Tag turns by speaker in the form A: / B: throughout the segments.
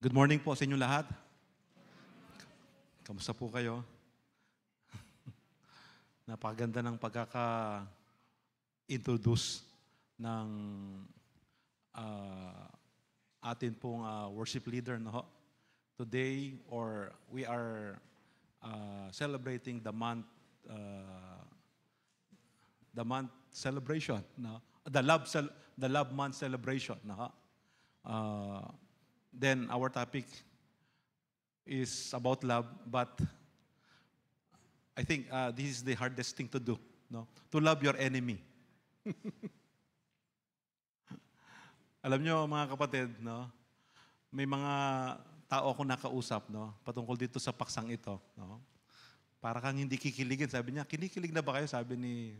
A: Good morning po sa inyong lahat. Kamusta po kayo? Napakaganda ng pagkaka-introduce ng atin pong worship leader. No? Today, we are celebrating the month celebration. No? The love month celebration. No? Then our topic is about love, but I think this is the hardest thing to do, no? To love your enemy. Alam nyo, mga kapatid, no? May mga tao akong nakausap, no? Patungkol dito sa paksang ito, no? Para kang hindi kikiligin. Sabi niya, kinikilig na ba kayo? Sabi ni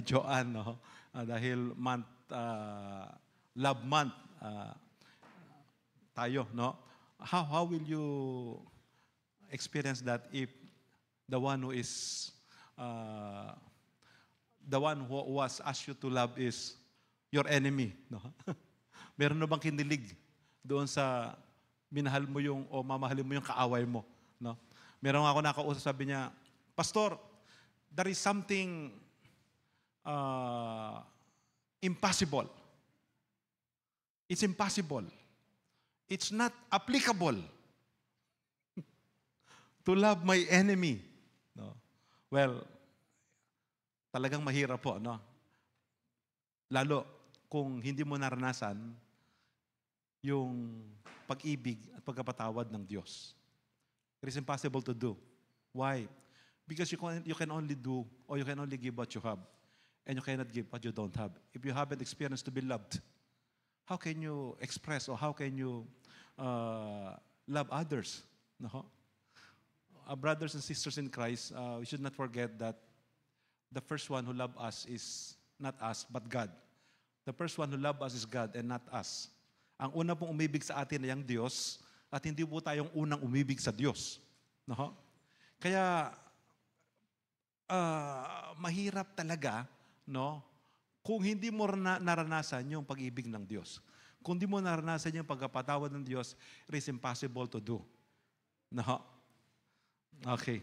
A: Joanne, no? Dahil love month tayo, no? How will you experience that if the one who is the one who was asked you to love is your enemy, no? Meron na bang kinilig doon sa minahal mo yung o mamahalin mo yung kaaway mo, no? Meron ako nakausap, sabi niya, Pastor, there is something impossible. It's impossible. It's not applicable to love my enemy. No? Well, talagang mahirap po, no? Lalo kung hindi mo naranasan yung pag-ibig at pagkapatawad ng Diyos. It is impossible to do. Why? Because you can only do or you can only give what you have, and you cannot give what you don't have. If you haven't experienced to be loved, how can you express or how can you love others? No? Brothers and sisters in Christ, we should not forget that the first one who loved us is not us, but God. The first one who loved us is God and not us. Ang una pong umibig sa atin ay ang Diyos at hindi po tayong unang umibig sa Diyos. No? Kaya, mahirap talaga, no? Kung hindi mo naranasan yung pag-ibig ng Diyos. Kung hindi mo naranasan yung pagkapatawad ng Diyos, it is impossible to do. No? Okay.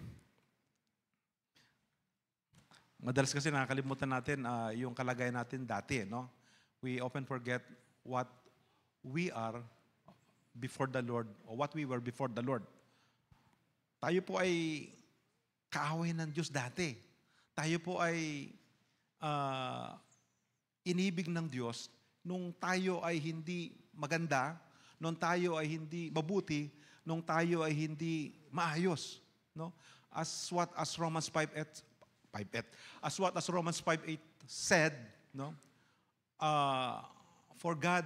A: Madalas kasi nakakalimutan natin yung kalagayan natin dati, no? We often forget what we are before the Lord or what we were before the Lord. Tayo po ay kaaway ng Diyos dati. Tayo po ay inibig ng Diyos nung tayo ay hindi maganda, nung tayo ay hindi mabuti, nung tayo ay hindi maayos, no? As Romans 5:8 said, no? For God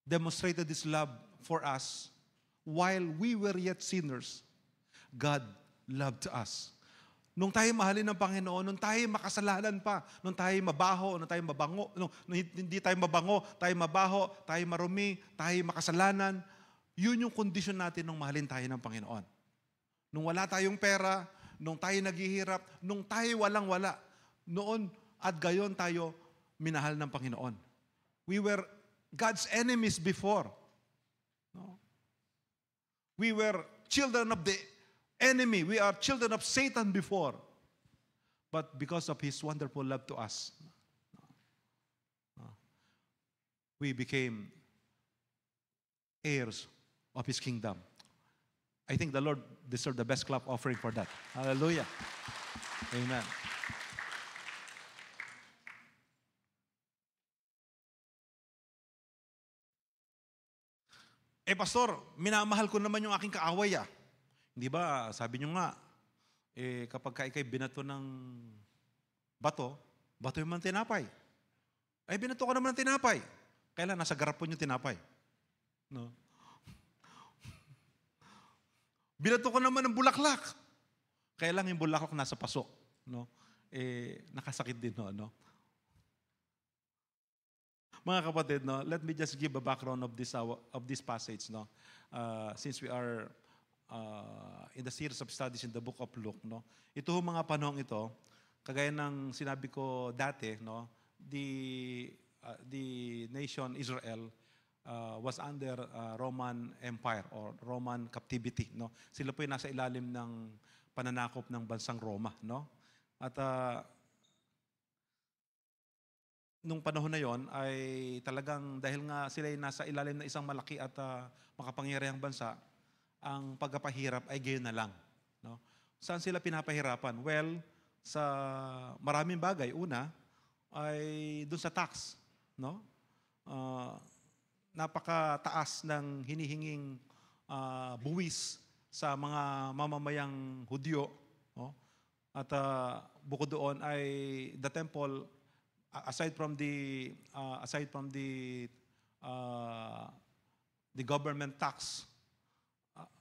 A: demonstrated His love for us while we were yet sinners. God loved us. Nung tayo mahalin ng Panginoon, nung tayo makasalanan pa, nung tayo mabaho, nung tayo mabango, nung hindi tayo mabango, tayo mabaho, tayo marumi, tayo makasalanan, yun yung kondisyon natin nung mahalin tayo ng Panginoon. Nung wala tayong pera, nung tayo naghihirap, nung tayo walang-wala, noon at gayon tayo minahal ng Panginoon. We were God's enemies before. No? We were children of the enemy. We are children of Satan before. But because of His wonderful love to us, we became heirs of His kingdom. I think the Lord deserves the best clap offering for that. Hallelujah. Amen. Pastor, minamahal ko naman yung aking kaaway . Hindi ba, sabi nyo nga, kapag ikay binato ng bato yung mga tinapay. Ay, binato ko naman ng tinapay. Kailan nasa garapon yung tinapay? No? Binato ko naman ng bulaklak. Kailan yung bulaklak nasa pasok? No? Nakasakit din, no? Mga kapatid, no, let me just give a background of this passage, no. Since we are in the series of studies in the book of Luke, no. Ito mga panahong ito, kagaya ng sinabi ko dati, no, the nation Israel was under Roman Empire or Roman captivity, no? Sila po yung nasa ilalim ng pananakop ng bansang Roma, no? At nung panahon na yon ay talagang dahil nga sila ay nasa ilalim ng isang malaki at makapangyarihang bansa, ang pagpapahirap ay gayon na lang, no? Saan sila pinapahirapan? Well, sa maraming bagay. Una ay doon sa tax, no? Napakataas ng hinihinging buwis sa mga mamamayang Hudyo, no? At bukod doon ay the temple, aside from the government tax,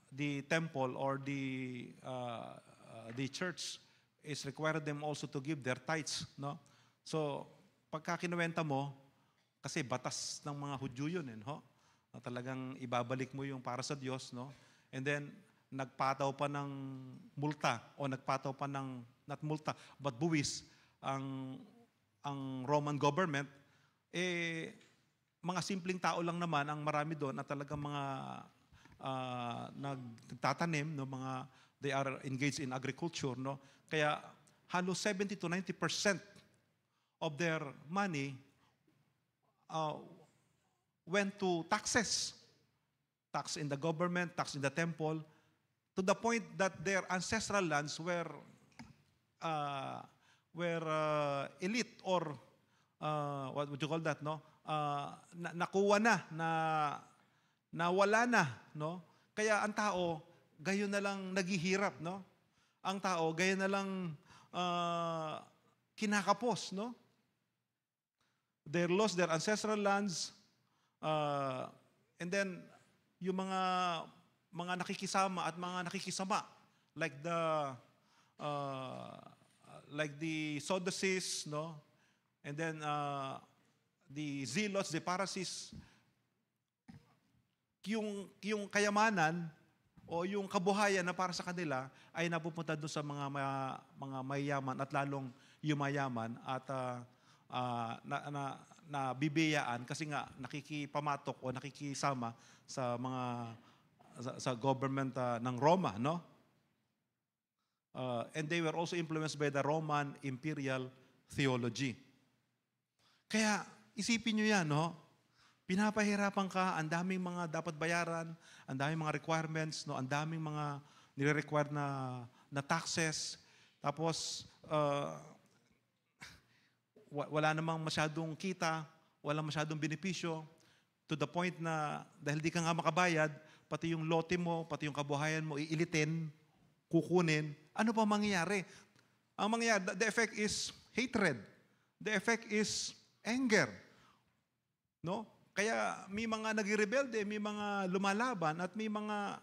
A: the temple or the church is required them also to give their tithes, no? So pagka kinuwenta mo, kasi batas ng mga Hudyo yun, no? Na talagang ibabalik mo yung para sa Diyos, no? And then nagpataw pa ng multa o nagpataw pa ng not multa but buwis ang Roman government, mga simpleng tao lang naman ang marami doon at talagang mga nagtatanim, no, mga they are engaged in agriculture, no? Kaya halos 70 to 90% of their money went to taxes. Tax in the government, tax in the temple, to the point that their ancestral lands were elite or what would you call that, no? Nakuha na wala na, no? Kaya ang tao gayon na lang naghihirap, no? Ang tao gayon na lang kinakapos, no? They lost their ancestral lands, and then yung mga nakikisama at mga nakikisama like the Sadducees, no? And then the Zealots, the Pharisees, yung kayamanan o yung kabuhayan na para sa kanila ay napupunta doon sa mga mayayaman at lalong yumayaman at nabibiyaan kasi nga nakikipamatok o nakikisama sa sa government ng Roma, no? And they were also influenced by the Roman imperial theology. Kaya isipin nyo yan, no? Pinapahirapan ka, ang daming mga dapat bayaran, ang daming mga requirements, no? Ang daming mga nire-require na taxes. Tapos wala namang masyadong kita, wala masyadong benepisyo, to the point na dahil di ka nga makabayad, pati yung lote mo, pati yung kabuhayan mo, iilitin, kukunin. Ano pa mangyayari? Ang mangyayari, the effect is hatred. The effect is anger. No? Kaya may mga nagre-rebelde, may mga lumalaban, at may mga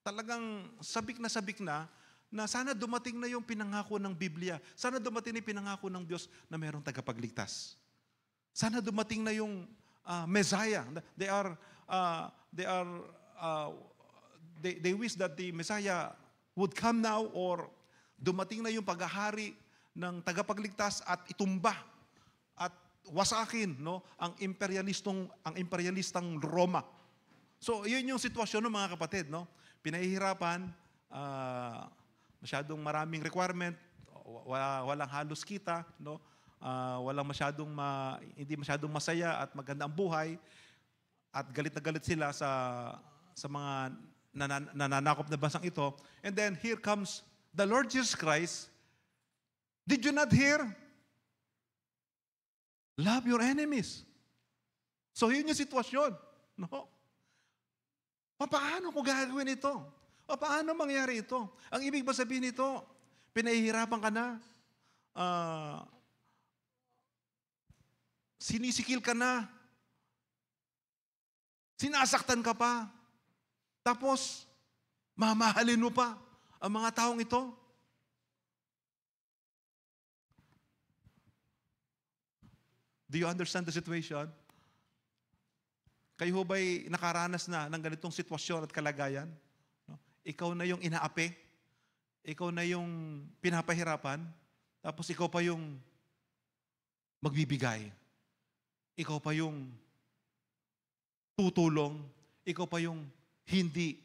A: talagang sabik na sana dumating na yung pinangako ng Biblia. Sana dumating na yung pinangako ng Diyos na mayroong tagapagligtas. Sana dumating na yung Messiah. They wish that the Messiah would come now, or dumating na yung paghahari ng tagapagligtas at itumba at wasakin, no, ang imperialistang Roma. So, yun yung sitwasyon ng mga kapatid, no? Pinahihirapan, masyadong maraming requirement, walang halos kita, no? Hindi masyadong masaya at maganda ang buhay, at galit na galit sila sa mga nananakop na bansang ito. And then here comes the Lord Jesus Christ. Did you not hear? Love your enemies. So yun yung sitwasyon, no? Paano ko gagawin ito? Paano mangyari ito? Ang ibig ba sabihin nito, pinahihirapan ka na, sinisikil ka na, sinasaktan ka pa, tapos mamahalin mo pa ang mga taong ito? Do you understand the situation? Kayo ba'y nakaranas na ng ganitong sitwasyon at kalagayan? No? Ikaw na yung inaapi, ikaw na yung pinapahirapan, tapos ikaw pa yung magbibigay. Ikaw pa yung tutulong, ikaw pa yung hindi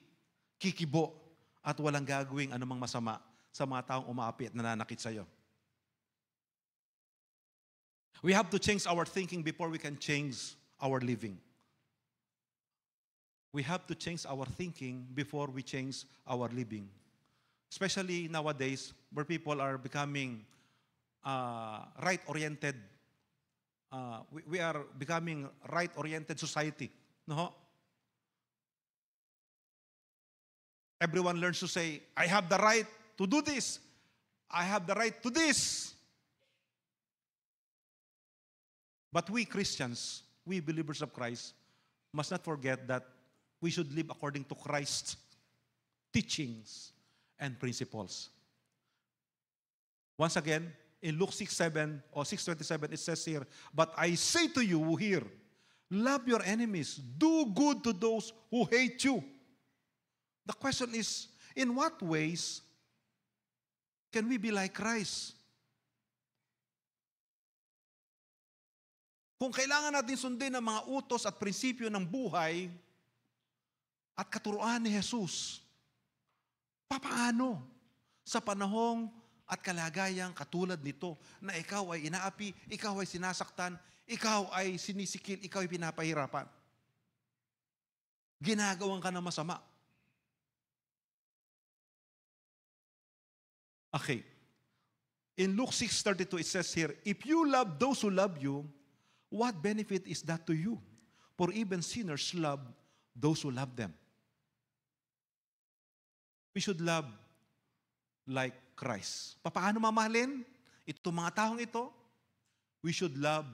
A: kikibo at walang gagawing anumang masama sa mga taong umaapi at nananakit sa iyo. We have to change our thinking before we can change our living. We have to change our thinking before we change our living. Especially nowadays, where people are becoming right-oriented. We are becoming right-oriented society. No? Everyone learns to say, I have the right to do this. I have the right to this. But we Christians, we believers of Christ, must not forget that we should live according to Christ's teachings and principles. Once again, in Luke 6:7 or 6:27, it says here, but I say to you here, love your enemies, do good to those who hate you. The question is, in what ways can we be like Christ? Kung kailangan natin sundin ang mga utos at prinsipyo ng buhay at katuruan ni Jesus, papaano sa panahong at kalagayang katulad nito na ikaw ay inaapi, ikaw ay sinasaktan, ikaw ay sinisikil, ikaw ay pinapahirapan? Ginagawan ka na masama. Okay. In Luke 6:32, it says here, if you love those who love you, what benefit is that to you? For even sinners love those who love them. We should love like Christ. Paano mamahalin itong mga taong ito? We should love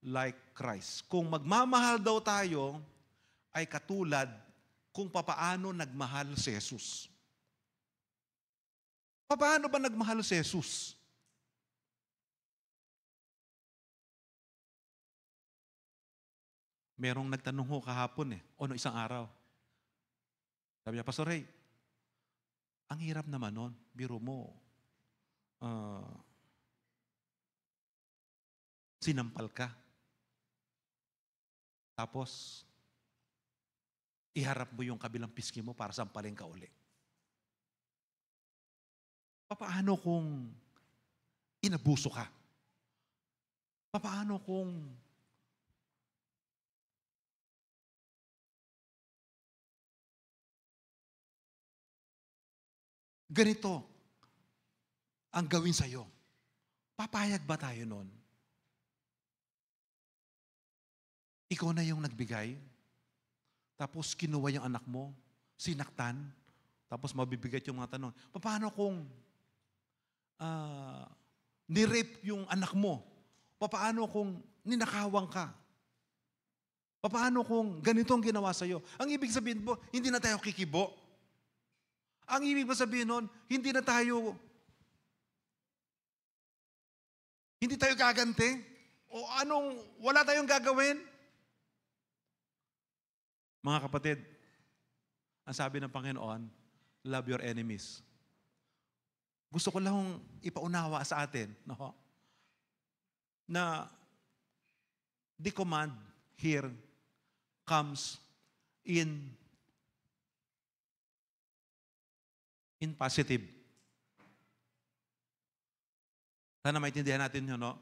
A: like Christ. Kung magmamahal daw tayo, ay katulad kung papaano nagmahal si Jesus. Paano ba nagmahal si Jesus? Merong nagtanong ho kahapon o no isang araw. Sabi niya, Pastor Ray, ang hirap naman nun. Biro mo, sinampal ka. Tapos, iharap mo yung kabilang piski mo para sampalin ka uli. Paano kung inabuso ka? Paano kung ganito ang gawin sa'yo? Papayag ba tayo nun? Ikaw na yung nagbigay, tapos kinuha yung anak mo, sinaktan, tapos mabibigat yung mga tanong. Paano kung nirape yung anak mo? Paano kung ninakawang ka? Paano kung ganito ang ginawa sa'yo? Ang ibig sabihin po, hindi na tayo kikibo. Ang ibig sabihin nun, hindi tayo gaganti? O wala tayong gagawin? Mga kapatid, ang sabi ng Panginoon, love your enemies. Gusto ko lang ipaunawa sa atin, no? Na the command here comes in positive. Sana maintindihan natin yun, no?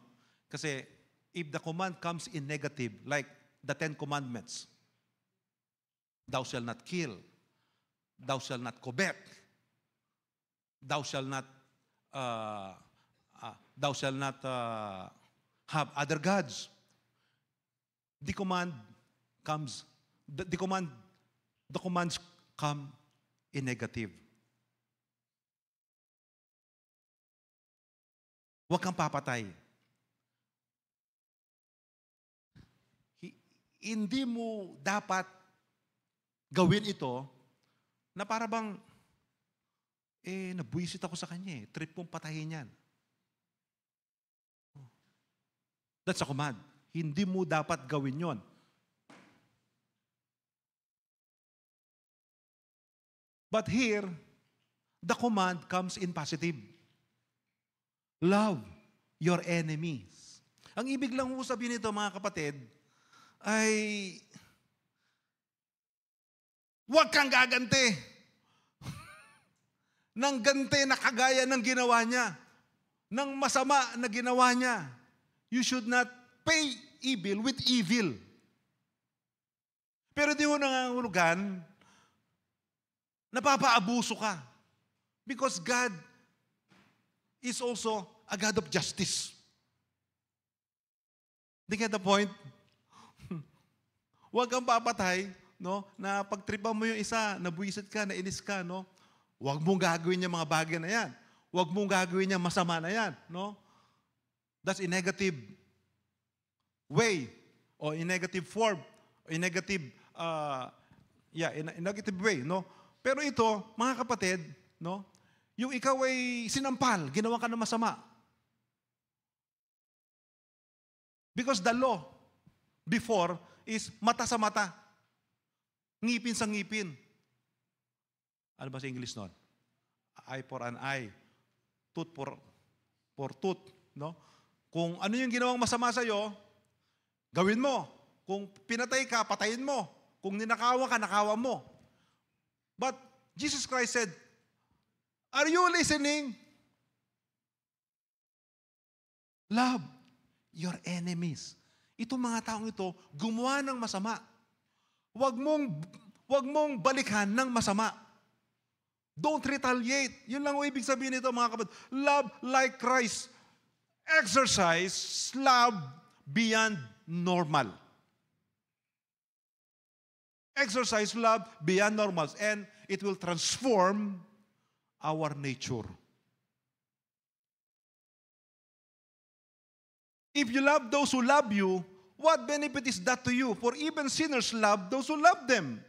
A: Kasi if the command comes in negative, like the 10 Commandments, thou shalt not kill, thou shalt not covet, thou shalt not have other gods. The commands come in negative. Huwag kang papatay. Hindi mo dapat gawin ito na para bang, nabuisit ako sa kanya trip kong patayin yan. That's a command. Hindi mo dapat gawin yon. But here, the command comes in positive. Love your enemies. Ang ibig lang sabihin nito, mga kapatid, ay Huwag kang gaganti ng ganti na kagaya ng ginawa niya, ng masama na ginawa niya. You should not pay evil with evil. Pero di mo nangangulugan, napapaabuso ka. Because God is also a God of justice. Do you get the point? Huwag kang papatay, no? Na pagtripan mo yung isa, nabuisit ka, nainis ka, no? Huwag mong gagawin yung mga bagay na yan. Huwag mong gagawin yung masama na yan, no? That's a negative way, or in negative form, in negative, in negative way, no? Pero ito, mga kapatid, no? Yung ikaw ay sinampal, ginawa ka ng masama. Because the law before is mata sa mata, ngipin sa ngipin. Ano ba sa English nun? Eye for an eye, tooth for tooth, no? Kung ano yung ginawang masama sa'yo, gawin mo. Kung pinatay ka, patayin mo. Kung ninakawa ka, nakawa mo. But Jesus Christ said, are you listening? Love your enemies. Itong mga taong ito, gumawa ng masama. Huwag mong balikan ng masama. Don't retaliate. Yun lang ang ibig sabihin nito, mga kapatid. Love like Christ. Exercise love beyond normal. Exercise love beyond normal. And it will transform our nature. If you love those who love you, what benefit is that to you? For even sinners love those who love them.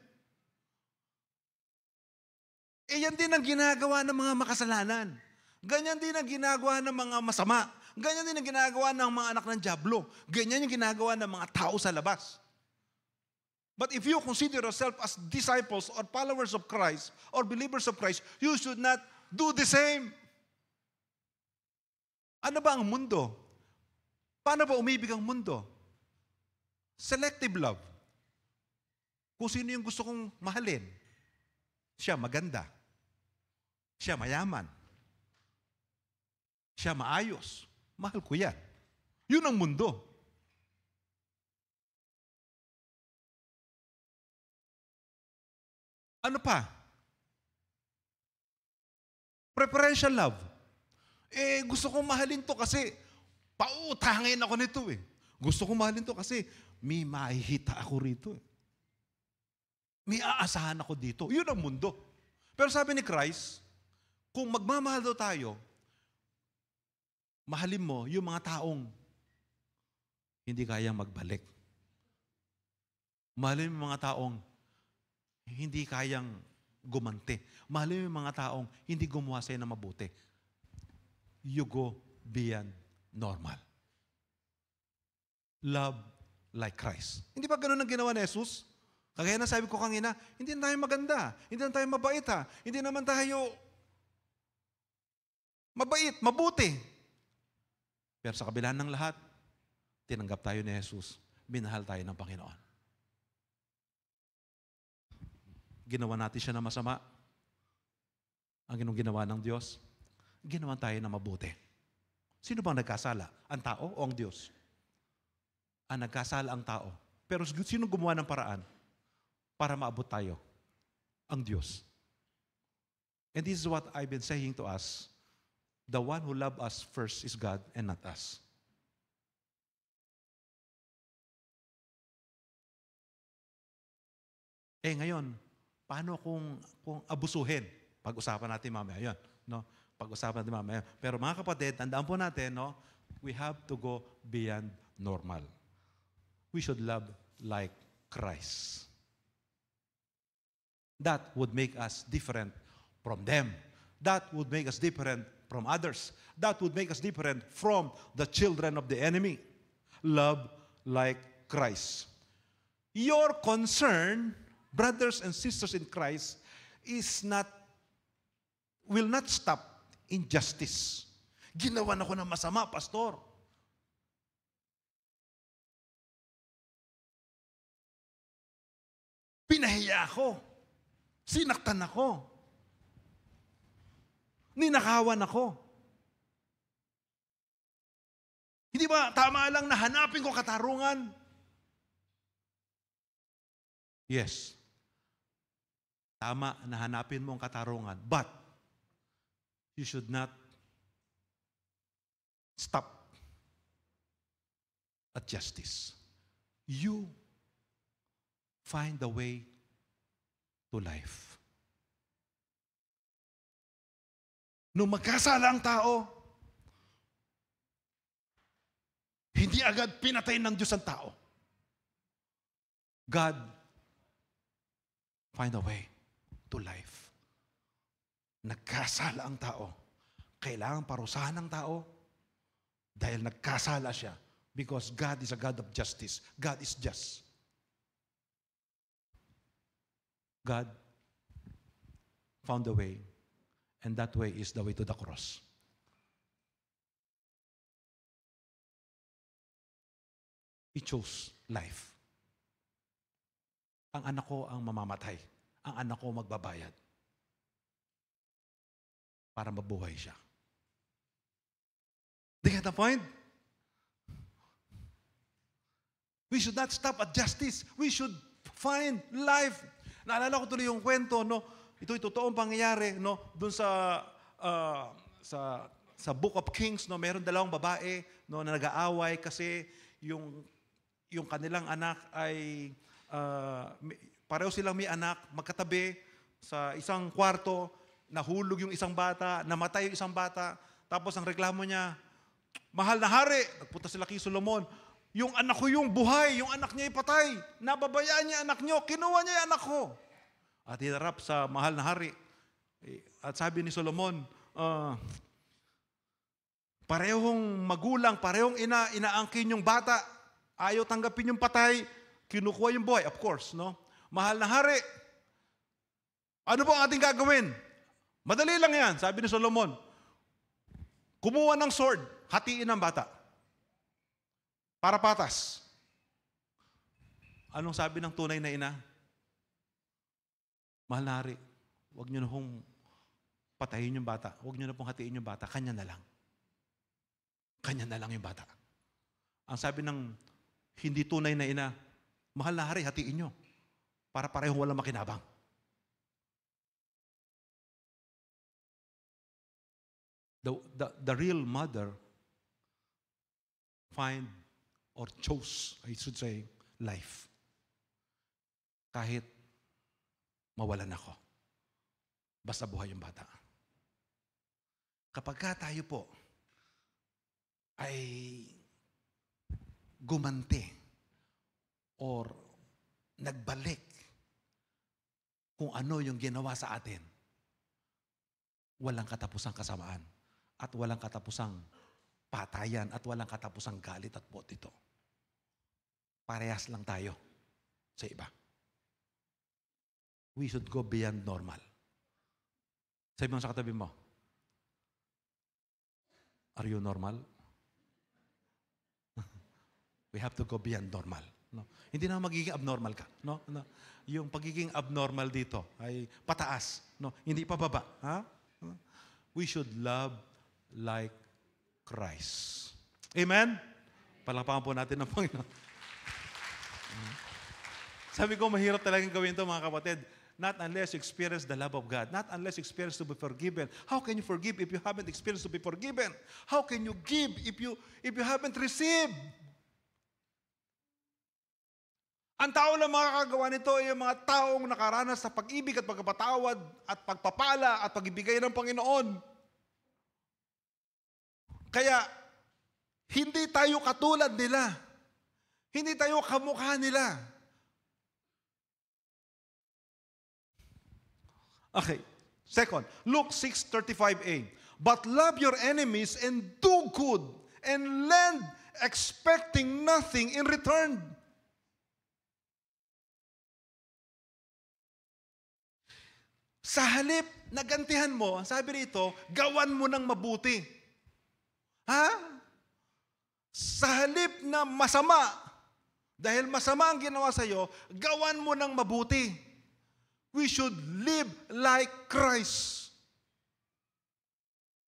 A: Yan din ang ginagawa ng mga makasalanan. Ganyan din ang ginagawa ng mga masama. Ganyan din ang ginagawa ng mga anak ng dyablo. Ganyan yung ginagawa ng mga tao sa labas. But if you consider yourself as disciples or followers of Christ or believers of Christ, you should not do the same. Ano ba ang mundo? Paano ba umibig ang mundo? Selective love. Kung sino yung gusto kong mahalin, siya maganda. Siya mayaman. Siya maayos. Mahal ko yan. Yun ang mundo. Ano pa? Preferential love. Gusto kong mahalin to kasi pautangin ako nito eh. Gusto kong mahalin to kasi may mahihita ako rito eh. May aasahan ako dito. Yun ang mundo. Pero sabi ni Christ, kung magmamahal daw tayo, mahalin mo yung mga taong hindi kayang magbalik. Mahalin mo yung mga taong hindi kayang gumante. Mahalin mo yung mga taong hindi gumawa sa'yo na mabuti. You go beyond normal. Love like Christ. Hindi ba ganun ang ginawa ni Jesus? Kagaya na sabi ko kanina, hindi na tayo maganda. Hindi na tayo mabait ha. Hindi naman tayo mabait, mabuti. Pero sa kabila ng lahat, tinanggap tayo ni Jesus. Minahal tayo ng Panginoon. Ginawa natin siya na masama. Ang ginawa ng Diyos, ginawa tayo na mabuti. Sino bang nagkasala? Ang tao o ang Diyos? Nagkasala ang tao. Pero sino gumawa ng paraan para maabot tayo? Ang Diyos. And this is what I've been saying to us. The one who loved us first is God and not us. Ngayon, paano kung abusuhin? Pag-usapan natin mamaya. Yun, no? Pag-usapan natin mamaya. Pero mga kapatid, tandaan po natin, no? We have to go beyond normal. We should love like Christ. That would make us different from them. That would make us different from others. That would make us different from the children of the enemy. Love like Christ. Your concern, brothers and sisters in Christ, will not stop injustice. Ginawa na ko ng masama, pastor. Pinahiya ako. Sinaktan ako. Ninakawan ako. Hindi ba tama lang na hanapin ko katarungan? Yes. Tama na hanapin mo ang katarungan. But, you should not stop at justice. You find the way to life. Nung magkasala ang tao, hindi agad pinatay ng Diyos ang tao. God find a way to life. Nagkasala ang tao. Kailangan parusahan ng tao dahil nagkasala siya. Because God is a God of justice. God is just. God found a way, and that way is the way to the cross. He chose life. Ang anak ko ang mamamatay. Ang anak ko magbabayad. Para mabuhay siya. Do you get the point? We should not stop at justice. We should find life. Naalala ko tuloy yung kwento, no? Ito'y totoong pangyayari, no? Doon sa Book of Kings, no? Meron dalawang babae, no, na nag-aaway kasi yung kanilang anak ay pareho silang may anak, magkatabi sa isang kwarto, nahulog yung isang bata, namatay yung isang bata, tapos ang reklamo niya, mahal na hari, nagpunta sila kay Solomon, yung anak ko yung buhay, yung anak niya ay patay. Nababayaan niya anak niyo, kinuha niya yung anak ko. At hinarap sa mahal na hari. At sabi ni Solomon, parehong magulang, parehong ina, inaangkin yung bata. Ayaw tanggapin yung patay, kinukuha yung buhay. Of course, no? Mahal na hari, ano po ang ating gagawin? Madali lang yan, sabi ni Solomon. Kumuha ng sword, hatiin ang bata. Para patas. Anong sabi ng tunay na ina? Mahal na hari, huwag niyo na pong patayin yung bata. Huwag niyo na pong hatiin yung bata. Kanya na lang. Kanya na lang yung bata. Ang sabi ng hindi tunay na ina, mahal na hari, hatiin niyo. Para parehong walang makinabang. The real mother find or chose, I should say, life. Kahit mawalan ako. Basta buhay yung bata. Kapag tayo po ay gumanti or nagbalik kung ano yung ginawa sa atin, walang katapusang kasamaan at walang katapusang patayan at walang katapusang galit at potito. Parehas lang tayo sa iba. We should go beyond normal. Sabi mo sa katabi mo, are you normal? We have to go beyond normal. No? Hindi na magiging abnormal ka. No? No? Yung pagiging abnormal dito ay pataas. No? Hindi pababa. Ha? We should love like Christ. Amen? Palakpakan po natin ng Panginoon. Sabi ko, mahirap talagang gawin ito, mga kapatid. Not unless you experience the love of God. Not unless you experience to be forgiven. How can you forgive if you haven't experienced to be forgiven? How can you give if you haven't received? Ang tao lang makakagawa nito ay yung mga taong nakaranas sa pag-ibig at pagpapatawad at pagpapala at pag-ibigay ng Panginoon. Kaya, hindi tayo katulad nila. Hindi tayo kamukha nila. Okay. Second, Luke 6:35a. But love your enemies and do good and lend expecting nothing in return. Sa halip na gantihan mo, sabi rito, gawan mo ng mabuti. Ha? Sa halip na masama, dahil masama ang ginawa sa iyo, gawan mo ng mabuti. We should live like Christ.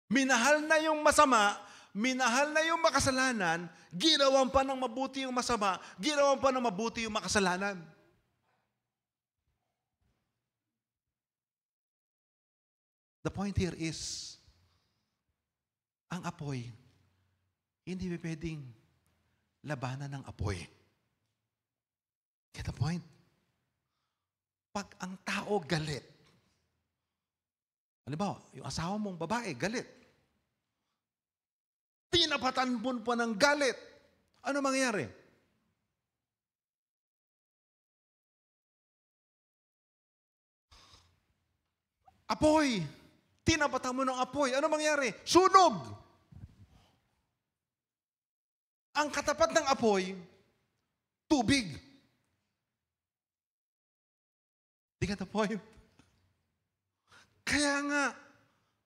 A: Minahal na yung masama, minahal na yung makasalanan, ginawan pa ng mabuti yung masama, ginawan pa ng mabuti yung makasalanan. The point here is, ang apoy, hindi pwedeng labanan ng apoy. Get the point? Pag ang tao galit, halimbawa, yung asawa mong babae, galit. Tinapatan mo pa ng galit. Ano mangyayari? Apoy. Tinapatan mo ng apoy. Ano mangyayari? Sunog. Ang katapat ng apoy, tubig. You get the point? Kaya nga,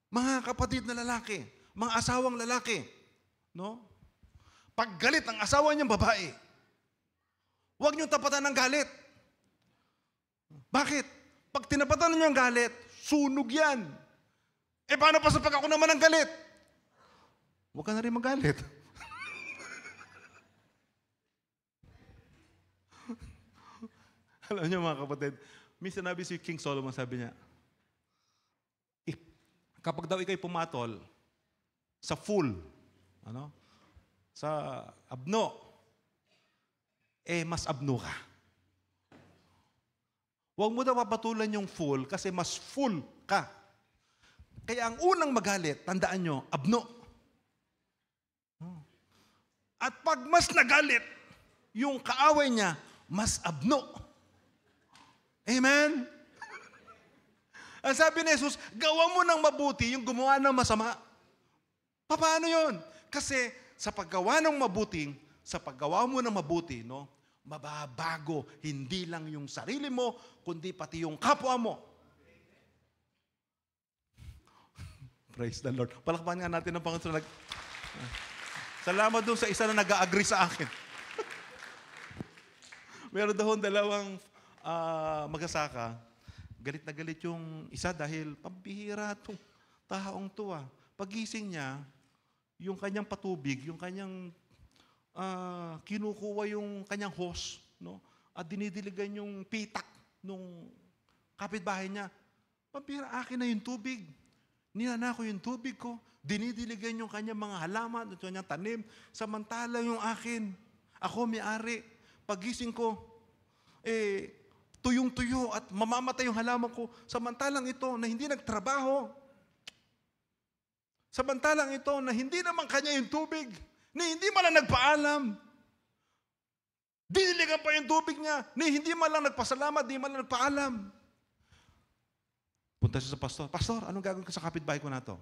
A: mga kapatid na lalaki, mga asawang lalaki, no? Pag galit ang asawa niyang babae, huwag niyong tapatan ng galit. Bakit? Pag tinapatan niyo ang galit, sunog yan. Paano pa sa pag ako naman ang galit? Huwag ka na rin magalit. Alam niyo mga kapatid, may sinabi si King Solomon, sabi niya, kapag daw ikay pumatol sa full, sa abno, mas abno ka. Huwag mo daw papatulan yung full kasi mas full ka. Kaya ang unang magalit, tandaan nyo, abno. At pag mas nagalit, yung kaaway niya, mas abno. Amen? Ang sabi ni Jesus, gawa mo ng mabuti yung gumawa ng masama. Paano yun? Kasi sa paggawa ng mabuting, sa paggawa mo ng mabuti, no, mababago hindi lang yung sarili mo, kundi pati yung kapwa mo. Praise the Lord. Palakpakan nga natin ng Panginoon. Salamat doon sa isa na nag-agree sa akin. Meron daw dalawang mag-asaka. Galit na galit yung isa dahil pambihira itong taong to. Pagising niya, yung kanyang patubig, yung kanyang kinukuha yung kanyang hose, no? At dinidiligan yung pitak nung kapitbahay niya. Pambihira, akin na yung tubig. Ninanako yung tubig ko. Dinidiligan yung kanyang mga halaman at kanyang tanim. Samantala yung akin. Ako may-ari. Pagising ko, tuyong-tuyo at mamamatay yung halaman ko. Samantalang ito na hindi nagtrabaho. Samantalang ito na hindi naman kanya yung tubig. Na hindi man lang nagpaalam. Diniligan pa yung tubig niya. Na hindi man lang nagpasalamat, hindi man lang nagpaalam. Punta siya sa pastor. Pastor, anong gagawin ko sa kapitbahay ko na to?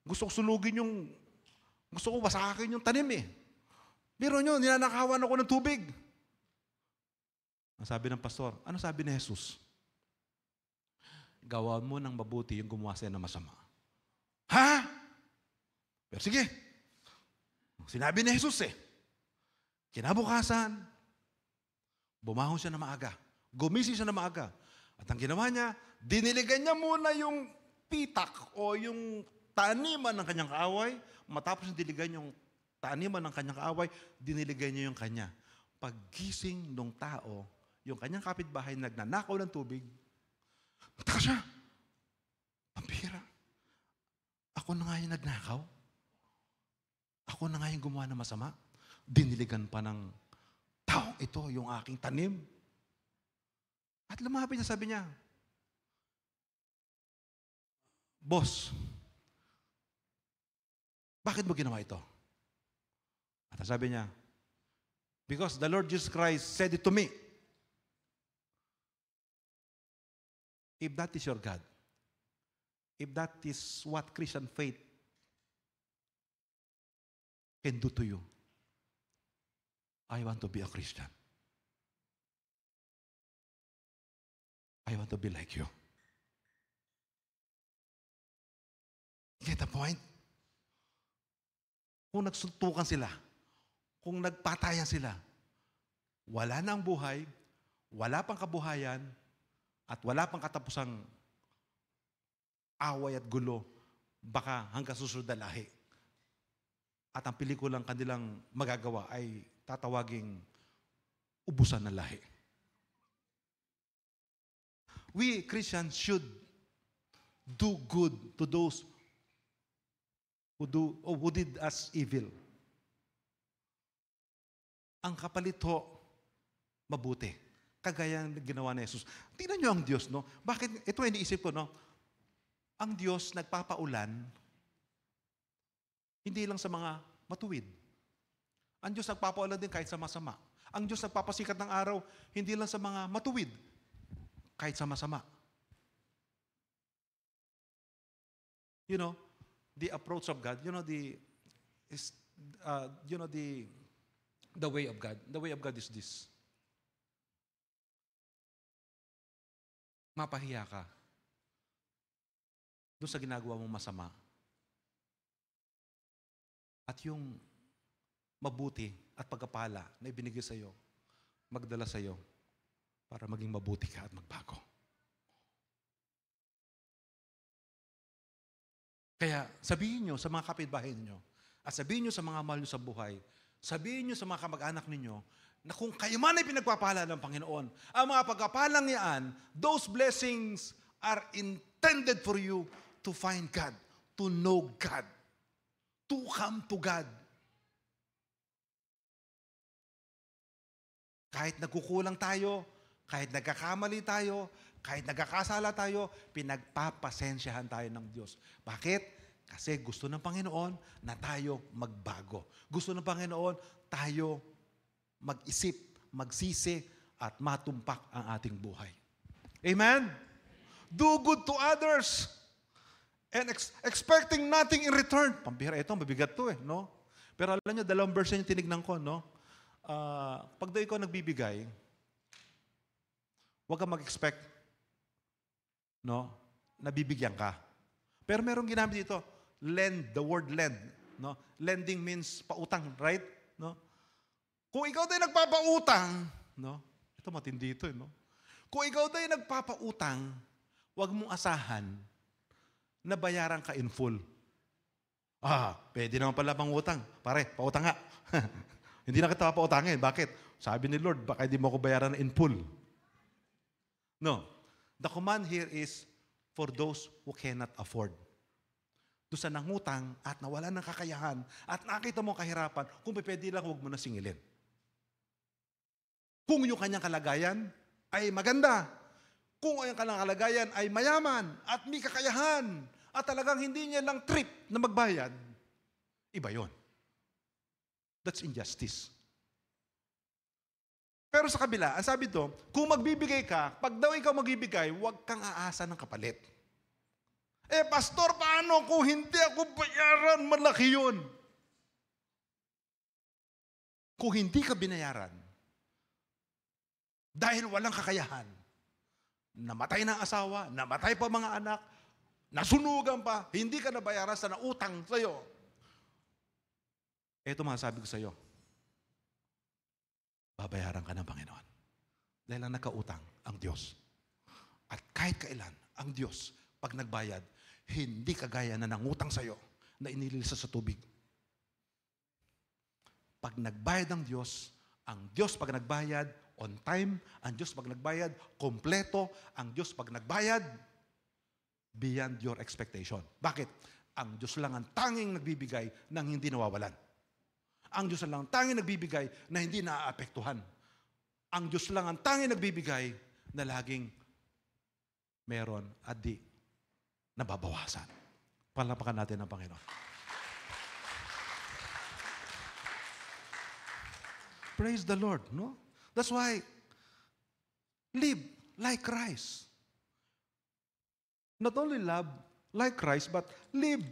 A: Gusto ko sunugin yung, gusto ko wasakin yung tanim Biro nyo, ninanakawan ako ng tubig. Ang sabi ng pastor, ano sabi ni Jesus? Gawa mo ng mabuti yung gumawa sa'yo ng masama. Ha? Pero sige. Sinabi ni Jesus Kinabukasan, bumahon siya na maaga. Gumising siya na maaga. At ang ginawa niya, diniligan niya muna yung pitak o yung taniman ng kanyang kaaway. Matapos diligan yung taniman ng kanyang kaaway, diniligan niya yung kanya. Paggising ng tao, yung kanyang kapitbahay nagnanakaw ng tubig, taka siya. Pampira. Ako na nga yung nagnakaw. Ako na nga yung gumawa ng masama. Diniligan pa ng taong ito yung aking tanim. At lumapit niya, sabi niya, Boss, bakit mo ginawa ito? At sabi niya, because the Lord Jesus Christ said it to me. If that is your God, if that is what Christian faith can do to you, I want to be a Christian. I want to be like you. Get the point? Kung nagsuntukan sila, kung nagpatayan sila, wala na ang buhay, wala pang kabuhayan, at wala pang katapusang away at gulo, baka hanggang susunod na lahi. At ang pelikulang kanilang magagawa ay tatawaging ubusan ng lahi. We Christians should do good to those who did us evil. Ang kapalit ho, mabuti. Kagaya ng ginawa ni Jesus. Tingnan niyo ang Diyos, no? Bakit? Ito ay iniisip ko, no? Ang Diyos nagpapaulan, hindi lang sa mga matuwid. Ang Diyos nagpapaulan din kahit sa masama. Ang Diyos nagpapasikat ng araw, hindi lang sa mga matuwid, kahit sa masama. You know, the approach of God, the way of God. The way of God is this. Mapahiya ka doon sa ginagawa mong masama. At yung mabuti at pagkapala na ibinigay sa iyo, magdala sa iyo para maging mabuti ka at magbago. Kaya sabihin nyo sa mga kapitbahay ninyo at sabihin nyo sa mga mahal nyo sa buhay, sabihin nyo sa mga kamag-anak ninyo na kung kayo man ay pinagpapala ng Panginoon, ang mga pagkapalang yan, those blessings are intended for you to find God, to know God, to come to God. Kahit nagkukulang tayo, kahit nagkakamali tayo, kahit nagkakasala tayo, pinagpapasensyahan tayo ng Diyos. Bakit? Kasi gusto ng Panginoon na tayo magbago. Gusto ng Panginoon tayo mag-isip, magsisi, at matumpak ang ating buhay. Amen? Do good to others and expecting nothing in return. Pambihira ito, mabigat to no? Pero alam nyo, 2 verse yung tinignan ko, no? Pag daw ikaw nagbibigay, huwag kang mag-expect, no? Nabibigyan ka. Pero merong ginamit dito, lend, the word lend, no? Lending means pautang, right? No? Kung ikaw tayo nagpapautang, no? Ito matindi ito, no? Kung ikaw tayo nagpapautang, huwag mong asahan na bayaran ka in full. Pwede naman pala pang utang. Pare, pautang nga. Hindi na kita papautangin. Bakit? Sabi ni Lord, baka hindi mo ako bayaran in full. No. The command here is for those who cannot afford. Doon sa nangutang at nawala ng kakayahan at nakita mo kahirapan, kung pwede lang, huwag mo na singilin. Kung yung kanyang kalagayan ay maganda, kung ang kanyang kalagayan ay mayaman at may kakayahan at talagang hindi niya lang trip na magbayad, iba yon. That's injustice. Pero sa kabila, ang sabi doon, kung magbibigay ka, pag daw ikaw magbibigay, huwag kang aasa ng kapalit. Pastor, paano kung hindi ako bayaran? Malaki yun. Kung hindi ka binayaran, dahil walang kakayahan, namatay ng asawa, namatay pa mga anak, nasunugan pa, hindi ka nabayaran sa nautang sa'yo. Ito masasabi ko sa'yo, babayaran ka ng Panginoon. Dahil ang nakautang, ang Diyos. At kahit kailan, ang Diyos, pag nagbayad, hindi kagaya na nangutang sa'yo na inililisa sa tubig. Pag nagbayad ang Diyos pag nagbayad, on time, ang Diyos pag nagbayad, kompleto, ang Diyos pag nagbayad, beyond your expectation. Bakit? Ang Diyos lang ang tanging nagbibigay ng hindi nawawalan. Ang Diyos lang ang tanging nagbibigay na hindi naaapektuhan. Ang Diyos lang ang tanging nagbibigay na laging meron at di nababawasan. Palapakan natin ang Panginoon. Praise the Lord, no? That's why, live like Christ. Not only love like Christ, but live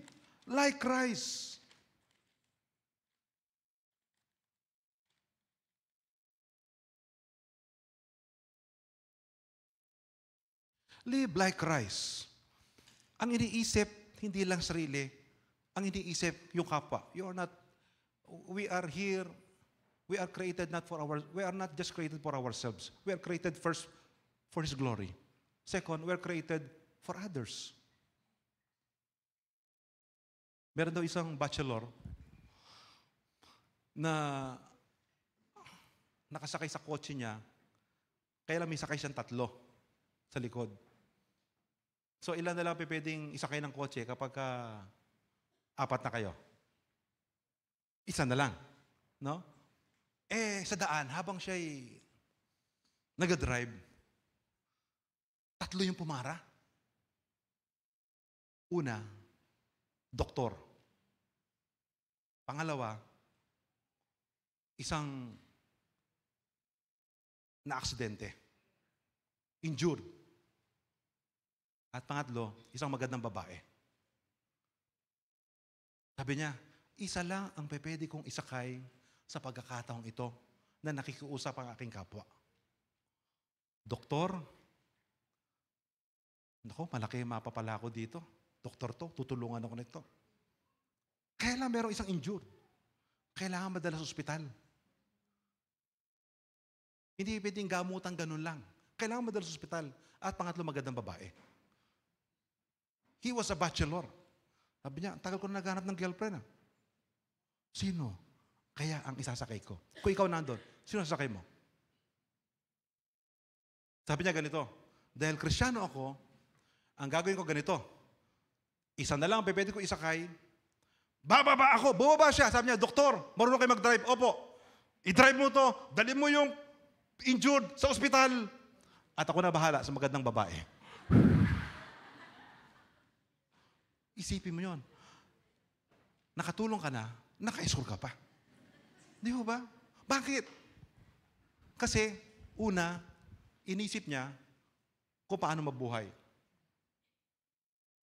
A: like Christ. Live like Christ. Ang iniisip, hindi lang sarili. Ang iniisip, yung kapwa. We are here, we are created we are not just created for ourselves. We are created first for His glory. Second, we're created for others. Meron daw isang bachelor na nakasakay sa kotse niya, kaya lang may sakay siyang 3 sa likod. So ilan na lang pwedeng isakay ng kotse kapag 4 na kayo? Isa na lang. No? Sa daan, habang siya'y nag-drive, 3 yung pumara. Una, doktor. Pangalawa, isang na-aksidente. Injured. At pangatlo, isang magandang babae. Sabi niya, isa lang ang pwede kong isakay sa pagkakataong ito na nakikiusap ang aking kapwa. Doktor, naku, malaki mapapala ako dito. Doktor to, tutulungan ako nito. Kaya lang merong isang injured. Kailangan madala sa ospital. Hindi pwedeng gamutan ganun lang. Kailangan madala sa ospital. At pangatlo, magandang babae. He was a bachelor. Sabi niya, tagal ko na naghanap ng girlfriend. Sino? Kaya ang isasakay ko. Kung ikaw nandun, sino sasakay mo? Sabi niya ganito, dahil Kristiyano ako, ang gagawin ko ganito. Isa na lang, pwede ko isakay. Bababa ako, bumaba siya. Sabi niya, Doktor, marunong kayo mag-drive. Opo, i-drive mo to, dali mo yung injured sa ospital. At ako na bahala sa magandang babae. Isipin mo yon. Nakatulong ka na, naka-escort ka pa. Di ba? Bakit? Kasi, una, inisip niya kung paano mabuhay.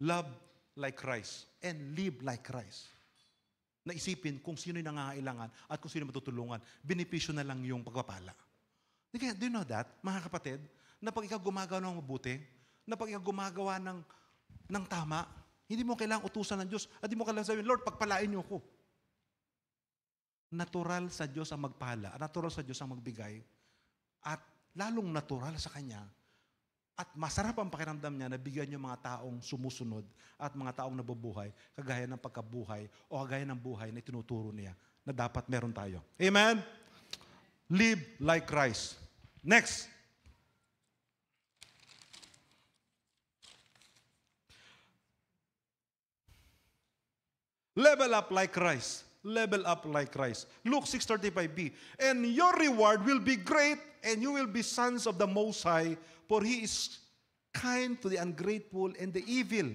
A: Love like Christ and live like Christ. Naisipin kung sino yung nangangailangan at kung sino matutulungan. Benepisyo na lang yung pagpapala. Do you know that, mga kapatid, na pag ikaw gumagawa ng mabuti, na pag ikaw gumagawa ng tama, hindi mo kailangang utusan ng Diyos at hindi mo kailangang sabihin, Lord, pagpalain niyo ako. Natural sa Diyos ang magpala, natural sa Diyos ang magbigay, at lalong natural sa Kanya, at masarap ang pakiramdam niya na bigyan niyo mga taong sumusunod at mga taong nabubuhay, kagaya ng pagkabuhay o kagaya ng buhay na tinuturo niya na dapat meron tayo. Amen? Live like Christ. Next. Level up like Christ. Level up like Christ. Luke 6:35b. And your reward will be great, and you will be sons of the Most High, for He is kind to the ungrateful and the evil.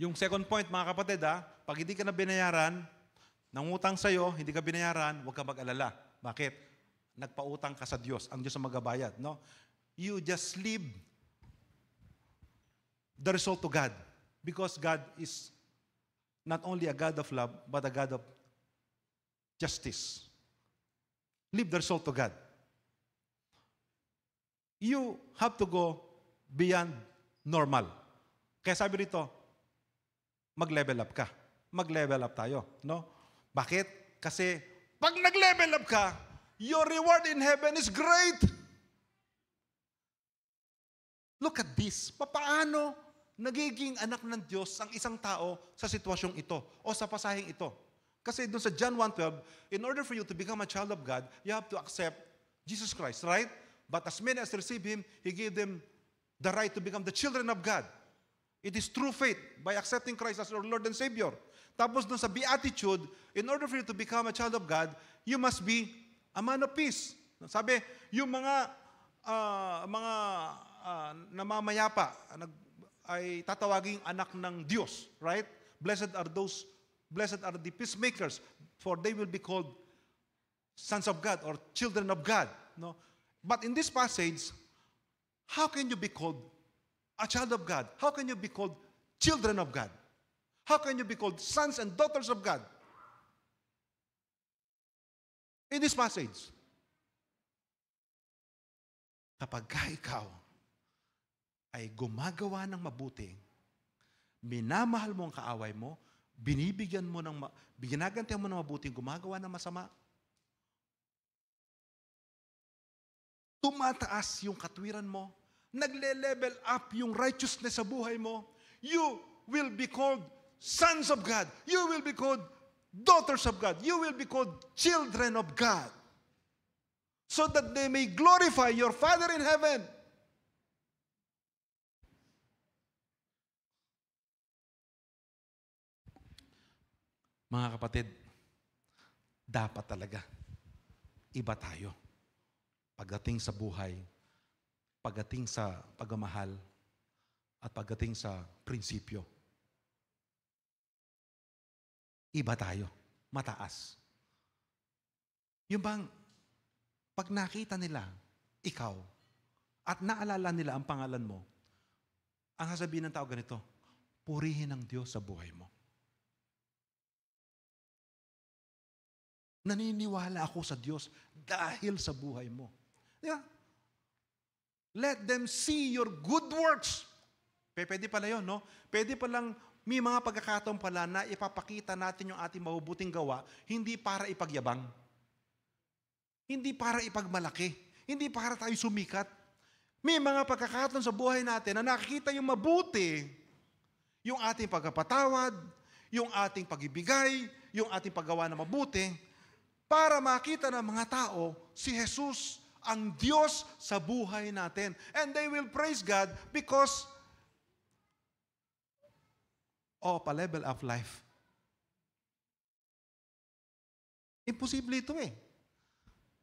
A: Yung second point, mga kapatid, pag hindi ka na binayaran, nangutang sa'yo, hindi ka binayaran, huwag ka mag-alala. Bakit? Nagpautang ka sa Diyos. Ang Diyos ang magabayad, no? You just leave the result to God. Because God is not only a God of love, but a God of justice. Leave the result to God. You have to go beyond normal. Kaya sabi rito, mag-level up ka. Mag-level up tayo. No? Bakit? Kasi pag nag-level up ka, your reward in heaven is great. Look at this. Paano nagiging anak ng Diyos ang isang tao sa sitwasyong ito o sa pasaheng ito? Kasi doon sa John 1:12, in order for you to become a child of God, you have to accept Jesus Christ, right? But as many as receive Him, He gave them the right to become the children of God. It is true faith by accepting Christ as your Lord and Savior. Tapos doon sa Beatitude, in order for you to become a child of God, you must be a man of peace. Sabi, yung mga namamayapa ay tatawaging anak ng Diyos, right? Blessed are the peacemakers, for they will be called sons of God or children of God. No? But in this passage, how can you be called a child of God? How can you be called children of God? How can you be called sons and daughters of God? In this passage, kapag ikaw ay gumagawa ng mabuti, minamahal mo ang kaaway mo, binagantihan mo ng mabuti, gumagawa ng masama, tumataas yung katwiran mo, nagle-level up yung righteousness sa buhay mo, you will be called sons of God. You will be called daughters of God. You will be called children of God. So that they may glorify your Father in heaven. Mga kapatid, dapat talaga iba tayo. Pagdating sa buhay, pagdating sa pagmamahal, at pagdating sa prinsipyo. Iba tayo. Mataas. Yung bang, pag nakita nila, ikaw, at naalala nila ang pangalan mo, ang sasabihin ng tao ganito, purihin ang Diyos sa buhay mo. Naniniwala ako sa Diyos dahil sa buhay mo. Di ba? Let them see your good works. Pwede pala yun, no? Pwede palang may mga pagkakataon pala na ipapakita natin yung ating mabubuting gawa, hindi para ipagyabang. Hindi para ipagmalaki. Hindi para tayo sumikat. May mga pagkakataon sa buhay natin na nakikita yung mabuti, yung ating pagkapatawad, yung ating pagibigay, yung ating paggawa na mabuti, para makita ng mga tao si Jesus ang Diyos sa buhay natin. And they will praise God because of a level of life. Imposible ito eh.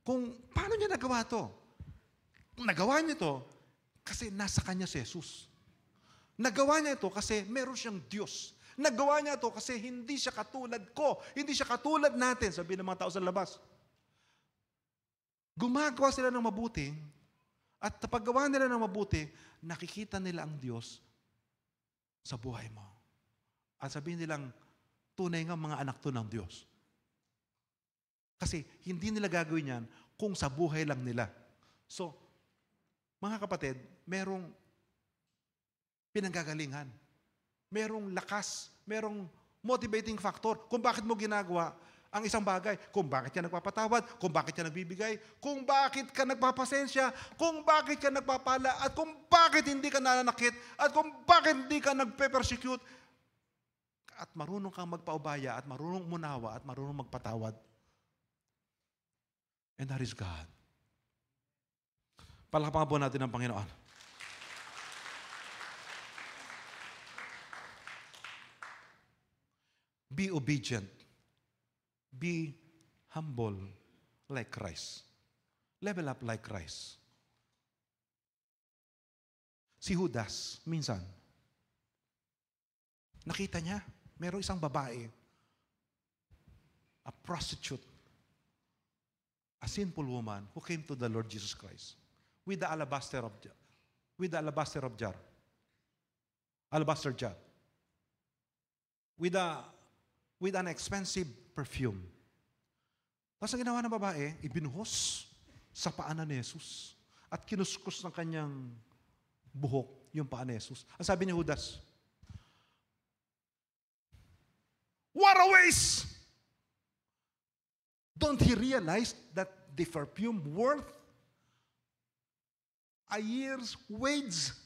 A: Kung paano niya nagawa to? Nagawa niya to kasi nasa kanya si Jesus. Nagawa niya ito kasi meron siyang Diyos. Nagawa niya ito kasi hindi siya katulad ko. Hindi siya katulad natin, sabi ng mga tao sa labas. Gumagawa sila ng mabuti at kapag gawa nila ng mabuti, nakikita nila ang Diyos sa buhay mo. At sabihin nilang, tunay nga mga anak to ng Diyos. Kasi hindi nila gagawin yan kung sa buhay lang nila. So, mga kapatid, merong pinanggagalingan. Merong lakas, merong motivating factor kung bakit mo ginagawa ang isang bagay, kung bakit ka nagpapatawad, kung bakit ka nagbibigay, kung bakit ka nagpapasensya, kung bakit ka nagpapala, at kung bakit hindi ka nananakit, at kung bakit hindi ka nagpe-persecute, at marunong kang magpaubaya, at marunong munawa, at marunong magpatawad. And that is God. Palakpakan po natin ang Panginoon. Be obedient. Be humble like Christ. Level up like Christ. Si Judas, minsan, nakita niya, mayroong isang babae, a prostitute, a sinful woman who came to the Lord Jesus Christ with the alabaster jar, with an expensive perfume. Tapos ang ginawa ng babae, ibinuhos sa paanan ni Jesus at kinuskus ng kanyang buhok yung paa ni Jesus. Ang sabi ni Judas, what a waste! Don't he realize that the perfume worth a year's wage?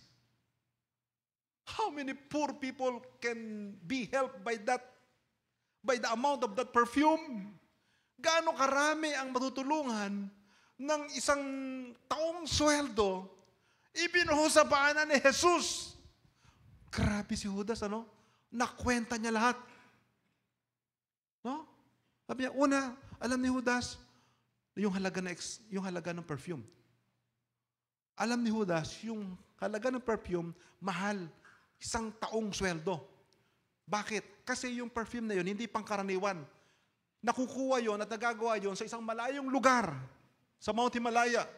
A: How many poor people can be helped by the amount of that perfume? Gaano karami ang matutulungan ng isang taong sweldo ibinuhos sa paanan ni Jesus? Grabe si Judas, ano? Nakwenta niya lahat. No? Sabi niya, una, alam ni Judas, yung halaga ng perfume. Alam ni Judas, yung halaga ng perfume, mahal. Isang taong sweldo. Bakit? Kasi yung perfume na yun, hindi pangkaraniwan. Nakukuha yon at nagagawa yon sa isang malayong lugar, sa Mount Himalaya.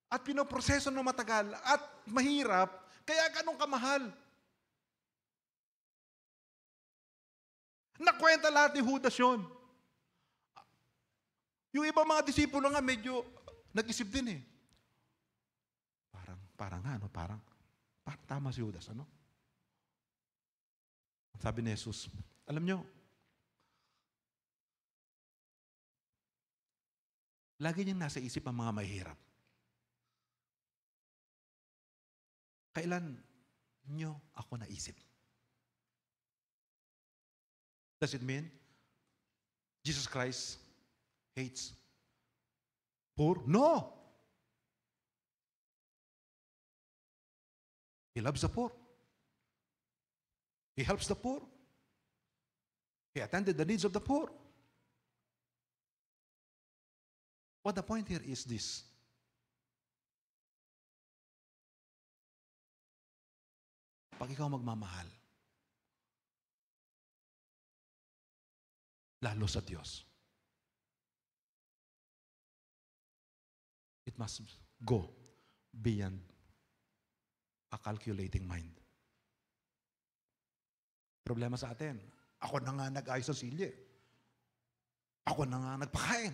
A: At pinoproseso ng matagal at mahirap, kaya ganun kamahal. Nakwenta lahat ni Judas yun. Yung ibang mga disipulo nga medyo nag-isip din eh. Parang tama si Judas, ano? Sabi ni Jesus, alam nyo, lagi niyang nasa isip ang mga mahirap. Kailan nyo ako naisip? Does it mean Jesus Christ hates poor? No! He loves the poor. He helps the poor. He attended the needs of the poor. What the point here is this. Pag ikaw magmamahal, lalo sa Diyos, it must go beyond a calculating mind. Problema sa atin, ako na nga nag-ayos sa silye. Ako na nga nagpakain.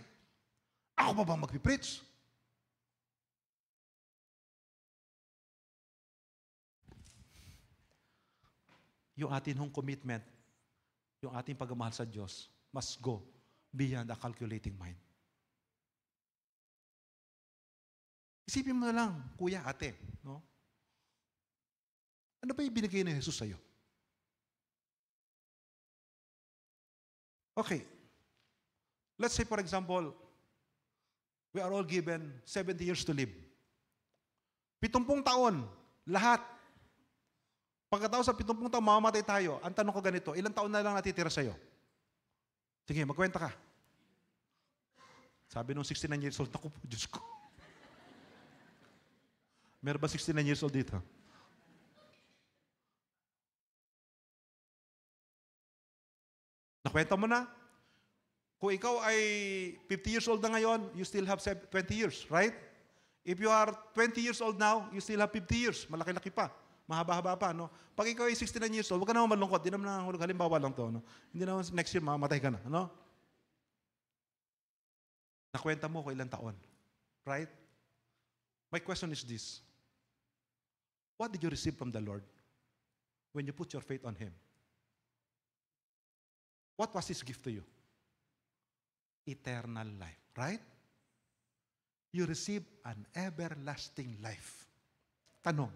A: Ako pa bang magpipreach? Yung atin hong commitment, yung ating pagmamahal sa Diyos, must go beyond a calculating mind. Isipin mo na lang, kuya, ate, no? Ano ba yung binigay ni Jesus sa'yo? Okay. Let's say, for example, we are all given 70 years to live. 70 taon, lahat. Pagkatapos sa 70 taon, mamamatay tayo. Ang tanong ko ganito, ilang taon na lang natitira sa'yo? Sige, magkwenta ka. Sabi nung 69 years old, naku po, Diyos ko. Meron ba 69 years old dito? Nakwenta mo na? Kung ikaw ay 50 years old na ngayon, you still have 20 years, right? If you are 20 years old now, you still have 50 years. Malaki-laki pa. Mahaba-haba pa, no? Pag ikaw ay 69 years old, huwag ka naman malungkot. Hindi naman nahulog. Halimbawa lang to, no? Hindi naman next year, mamatay ka na, no? Nakwenta mo kung ilang taon. Right? My question is this. What did you receive from the Lord when you put your faith on Him? What was His gift to you? Eternal life. Right? You receive an everlasting life. Tanong,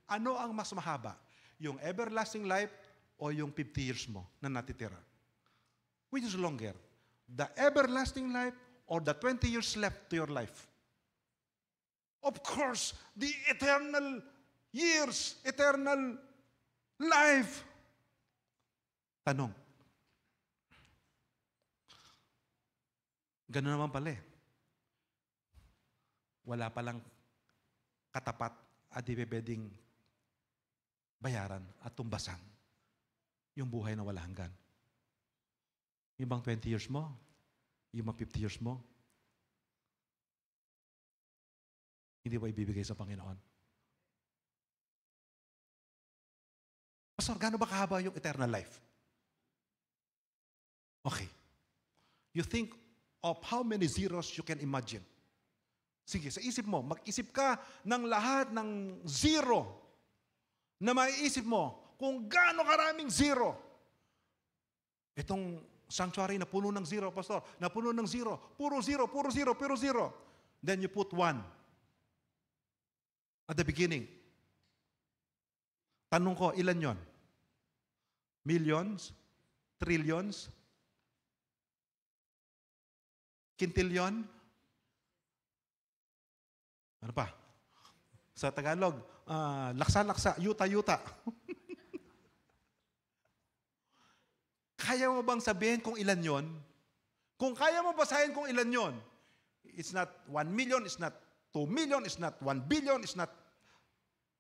A: ano ang mas mahaba? Yung everlasting life o yung 50 years mo na natitira? Which is longer? The everlasting life or the 20 years left to your life? Of course, the eternal years, eternal life. Tanong, gano'n naman pala eh. Wala palang katapat at di pwedeng bayaran at tumbasan yung buhay na wala hanggan. Yung bang 20 years mo, yung mga 50 years mo, hindi ba ibibigay sa Panginoon? Pastor, gaano ba kahaba yung eternal life? Okay. You think of how many zeros you can imagine. Sige, sa isip mo, mag-isip ka ng lahat ng zero na maiisip mo kung gaano karaming zero. Itong sanctuary na puno ng zero, Pastor, na puno ng zero, puro zero, puro zero, puro zero. Then you put one at the beginning. Tanong ko, ilan yon? Millions? Trillions? Quintillion? Ano pa? Sa Tagalog, laksa-laksa, yuta-yuta. Kaya mo bang sabihin kung ilan yon? Kung kaya mo basahin kung ilan yon, it's not 1 million, it's not 2 million, it's not 1 billion, it's not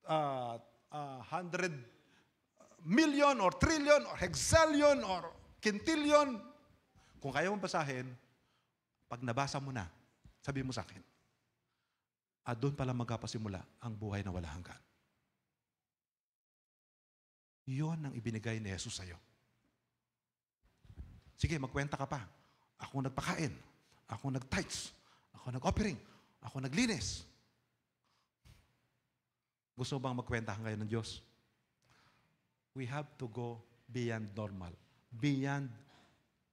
A: 100 million or trillion or hexallion or quintillion. Kung kaya mo basahin, pag nabasa mo na, sabi mo sa akin, doon pala magpapasimula ang buhay na wala hanggan. Yun ang ibinigay ni Jesus sa'yo. Sige, magkwenta ka pa. Ako nagpakain. Ako nag-tithes. Ako nag-offering. Ako naglinis. Gusto bang magkwentahan kayo ng Diyos? We have to go beyond normal. Beyond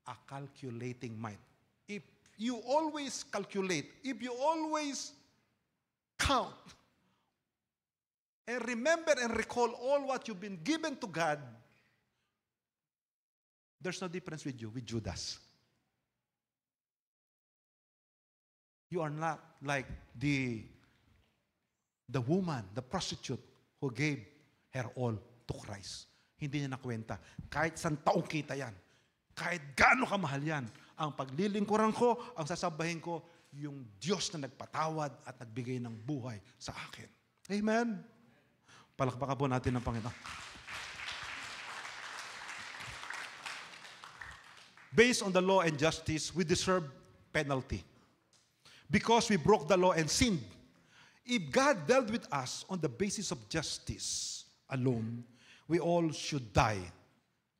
A: a calculating mind. If you always calculate, if you always count and remember and recall all what you've been given to God, there's no difference with you, with Judas. You are not like the woman, the prostitute, who gave her all to Christ. Hindi niya nakwenta. Kahit saan taong kita yan, kahit gaano kamahal yan, ang paglilingkuran ko, ang sasabahin ko, yung Diyos na nagpatawad at nagbigay ng buhay sa akin. Amen? Palakpakan po natin ang Panginoon. Based on the law and justice, we deserve penalty. Because we broke the law and sinned. If God dealt with us on the basis of justice alone, we all should die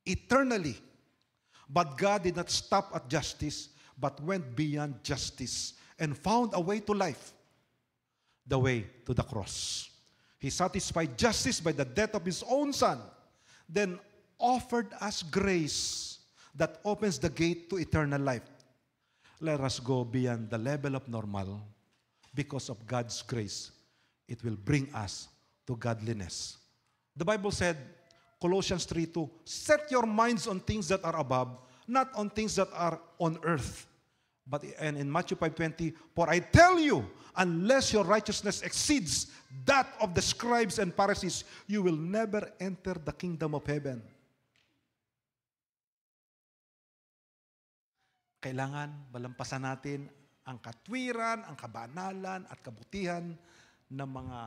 A: eternally. But God did not stop at justice, but went beyond justice and found a way to life, the way to the cross. He satisfied justice by the death of His own Son, then offered us grace that opens the gate to eternal life. Let us go beyond the level of normal. Because of God's grace, it will bring us to godliness. The Bible said, Colossians 3:2, set your minds on things that are above, not on things that are on earth. And in Matthew 5:20, for I tell you, unless your righteousness exceeds that of the scribes and Pharisees, you will never enter the kingdom of heaven. Kailangan malampasan natin ang katwiran, ang kabanalan at kabutihan ng mga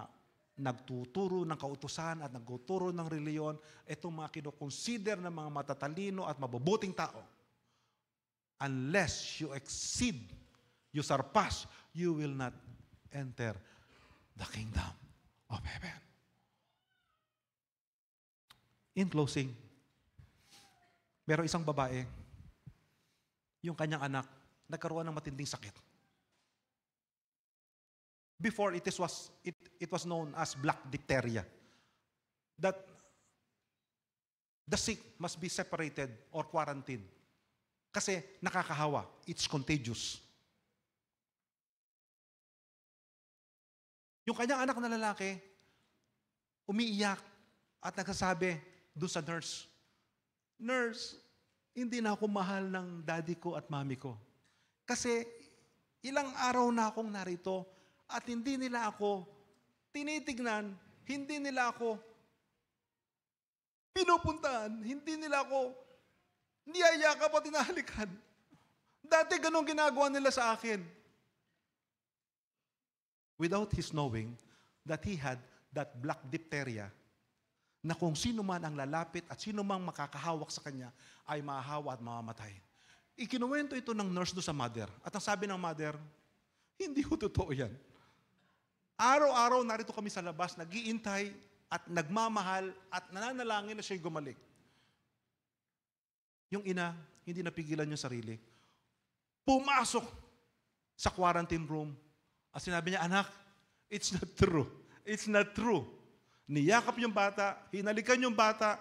A: nagtuturo ng kautusan at nagtuturo ng reliyon, itong mga kinoconsider ng mga matatalino at mabubuting tao. Unless you exceed, you surpass, you will not enter the kingdom of heaven. In closing, meron isang babae, yung kanyang anak, nagkaroon ng matinding sakit. Before, it was known as black diphtheria. That the sick must be separated or quarantined. Kasi nakakahawa. It's contagious. Yung kanyang anak na lalaki, umiiyak at nagsasabi doon sa nurse, Nurse, hindi na ako mahal ng daddy ko at mami ko. Kasi ilang araw na akong narito at hindi nila ako tinitignan, hindi nila ako pinupuntahan, hindi nila ako niyayakap at tinahalikan. Dati ganun ginagawa nila sa akin. Without his knowing that he had that black diphtheria, na kung sino man ang lalapit at sino mang makakahawak sa kanya ay mahahawa at mamamatay. Ikinuwento ito ng nurse do sa mother. At ang sabi ng mother, hindi ko totoo yan. Araw-araw narito kami sa labas, nag-iintay at nagmamahal at nananalangin na siya'y gumalik. Yung ina, hindi napigilan yung sarili. Pumasok sa quarantine room at sinabi niya, anak, it's not true. It's not true. Niyakap yung bata, hinalikan yung bata,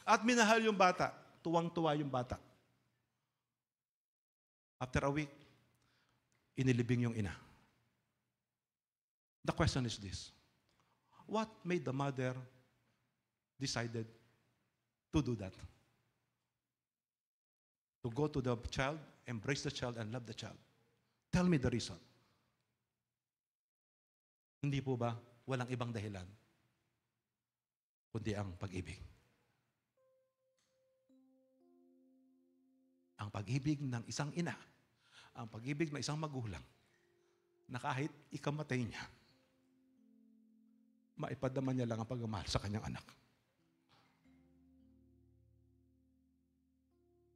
A: at minahal yung bata. Tuwang-tuwa yung bata. After a week, inilibing yung ina. The question is this. What made the mother decided to do that? To go to the child, embrace the child, and love the child. Tell me the reason. Hindi po ba walang ibang dahilan kundi ang pag-ibig? Ang pag-ibig ng isang ina, ang pag-ibig ng isang magulang, na kahit ikamatay niya, maipadama niya lang ang pagmamahal sa kanyang anak.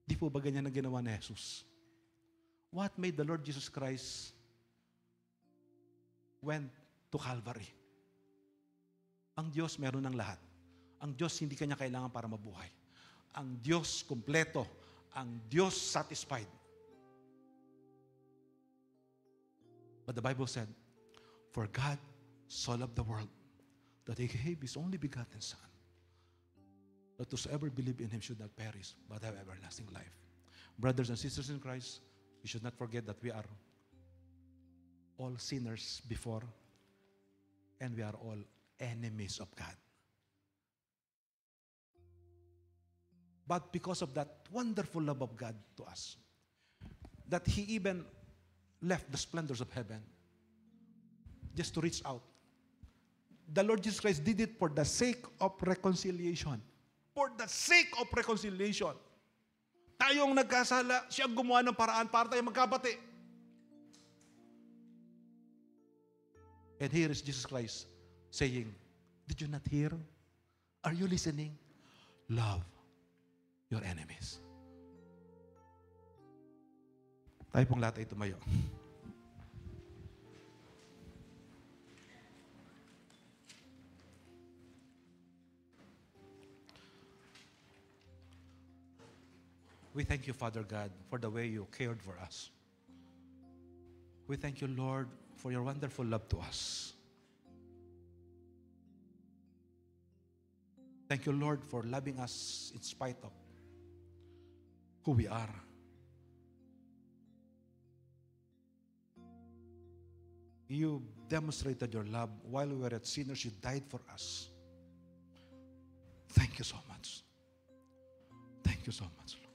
A: Di po ba ganyan ang ginawa ni Jesus? What made the Lord Jesus Christ went to Calvary? Ang Diyos meron ng lahat. Ang Diyos hindi kanya kailangan para mabuhay. Ang Diyos kompleto. Ang Diyos satisfied. But the Bible said, for God so loved the world that He gave His only begotten Son, that whosoever believe in Him should not perish, but have everlasting life. Brothers and sisters in Christ, we should not forget that we are all sinners before, and we are all enemies of God. But because of that wonderful love of God to us, that He even left the splendors of heaven just to reach out. The Lord Jesus Christ did it for the sake of reconciliation. For the sake of reconciliation. Tayong nagkasala, siya gumawa ng paraan para tayo magkabati. And here is Jesus Christ saying, did you not hear? Are you listening? Love your enemies. Tayo pong lahat ay tumayo. We thank you, Father God, for the way you cared for us. We thank you, Lord, for your wonderful love to us. Thank you, Lord, for loving us in spite of who we are. You demonstrated your love while we were at sinners. You died for us. Thank you so much. Thank you so much, Lord.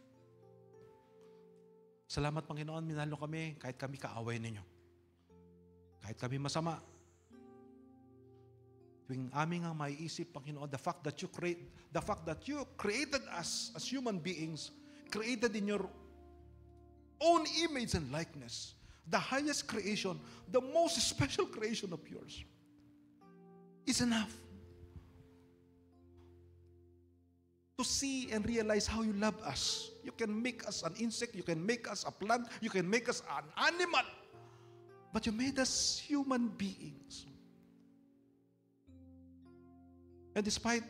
A: Salamat, Panginoon, minahal mo kami kahit kami kaaway ninyo. Kahit kami masama. Tuwing aming ang maiisip, Panginoon, the fact that you created us as human beings, created in your own image and likeness, the highest creation, the most special creation of yours, is enough to see and realize how you love us. You can make us an insect, you can make us a plant, you can make us an animal, but you made us human beings. And despite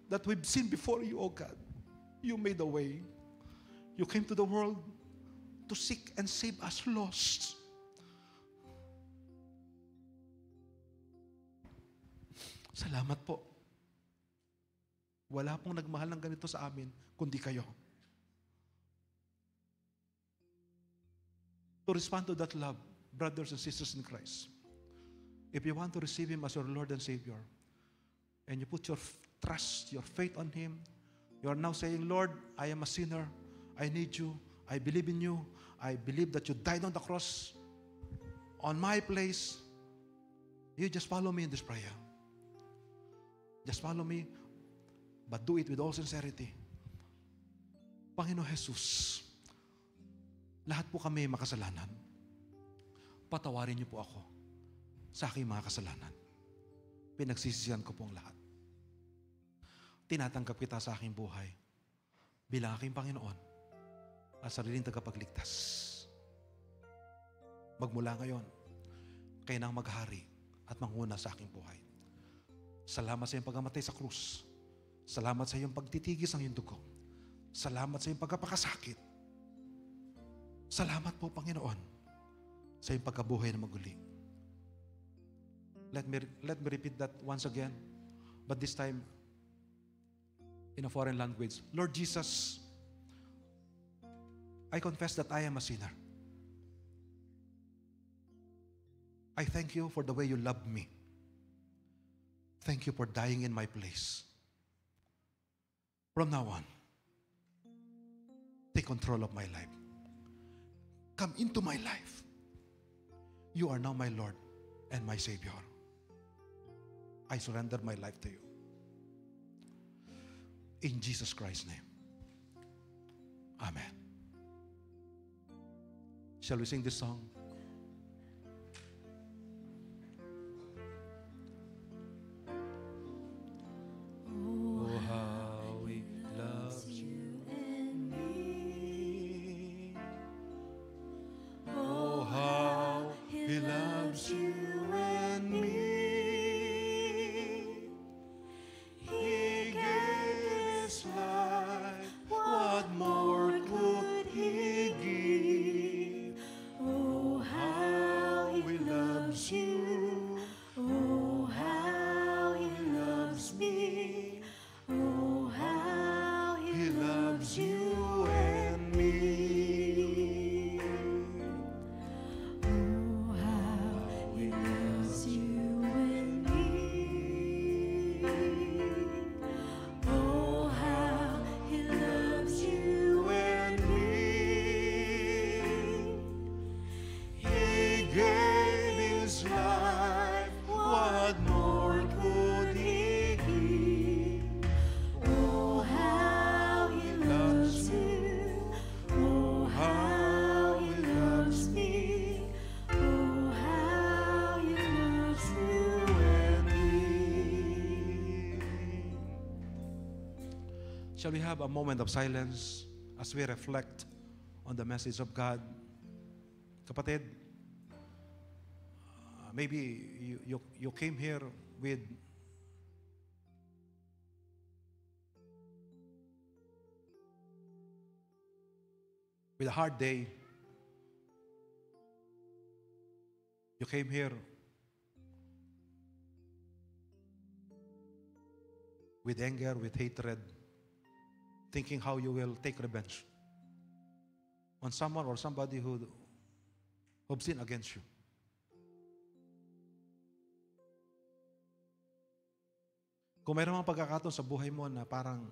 A: that we've sinned before you, oh God, you made a way. You came to the world to seek and save us lost. Salamat po. Wala pong nagmahal ng ganito sa amin, kundi kayo. To respond to that love, brothers and sisters in Christ, if you want to receive Him as your Lord and Savior, and you put your trust, your faith on Him, you are now saying, Lord, I am a sinner. I need you. I believe in you. I believe that you died on the cross on my place. You just follow me in this prayer. Just follow me, but do it with all sincerity. Panginoon Jesus, lahat po kami makasalanan. Patawarin niyo po ako sa aking mga kasalanan. Pinagsisisihan ko po ang lahat. Tinatanggap kita sa aking buhay bilang aking Panginoon at sariling tagapagligtas. Magmula ngayon, kayo nang maghari at manguna sa aking buhay. Salamat sa iyong pagkamatay sa krus. Salamat sa iyong pagtitigis ng iyong dugo. Salamat sa iyong pagkapakasakit. Salamat po, Panginoon, sa iyong pagkabuhay na maguli. Let me repeat that once again, but this time in a foreign language. Lord Jesus, I confess that I am a sinner. I thank you for the way you loved me. Thank you for dying in my place. From now on, take control of my life. Come into my life. You are now my Lord and my Savior. I surrender my life to you. In Jesus Christ's name. Amen. Shall we sing this song? Oh, how He loves you and me. Oh, how He loves you and me. He gave His life. What more could He give? Oh, how He loves you. Oh, how He loves me. Oh, how He loves you and me. Oh, how He Shall we have a moment of silence as we reflect on the message of God? Kapatid, maybe you came here with a hard day. You came here with anger, with hatred, thinking how you will take revenge on someone or somebody who've sinned against you. Kung mayroon mga pagkakataon sa buhay mo na parang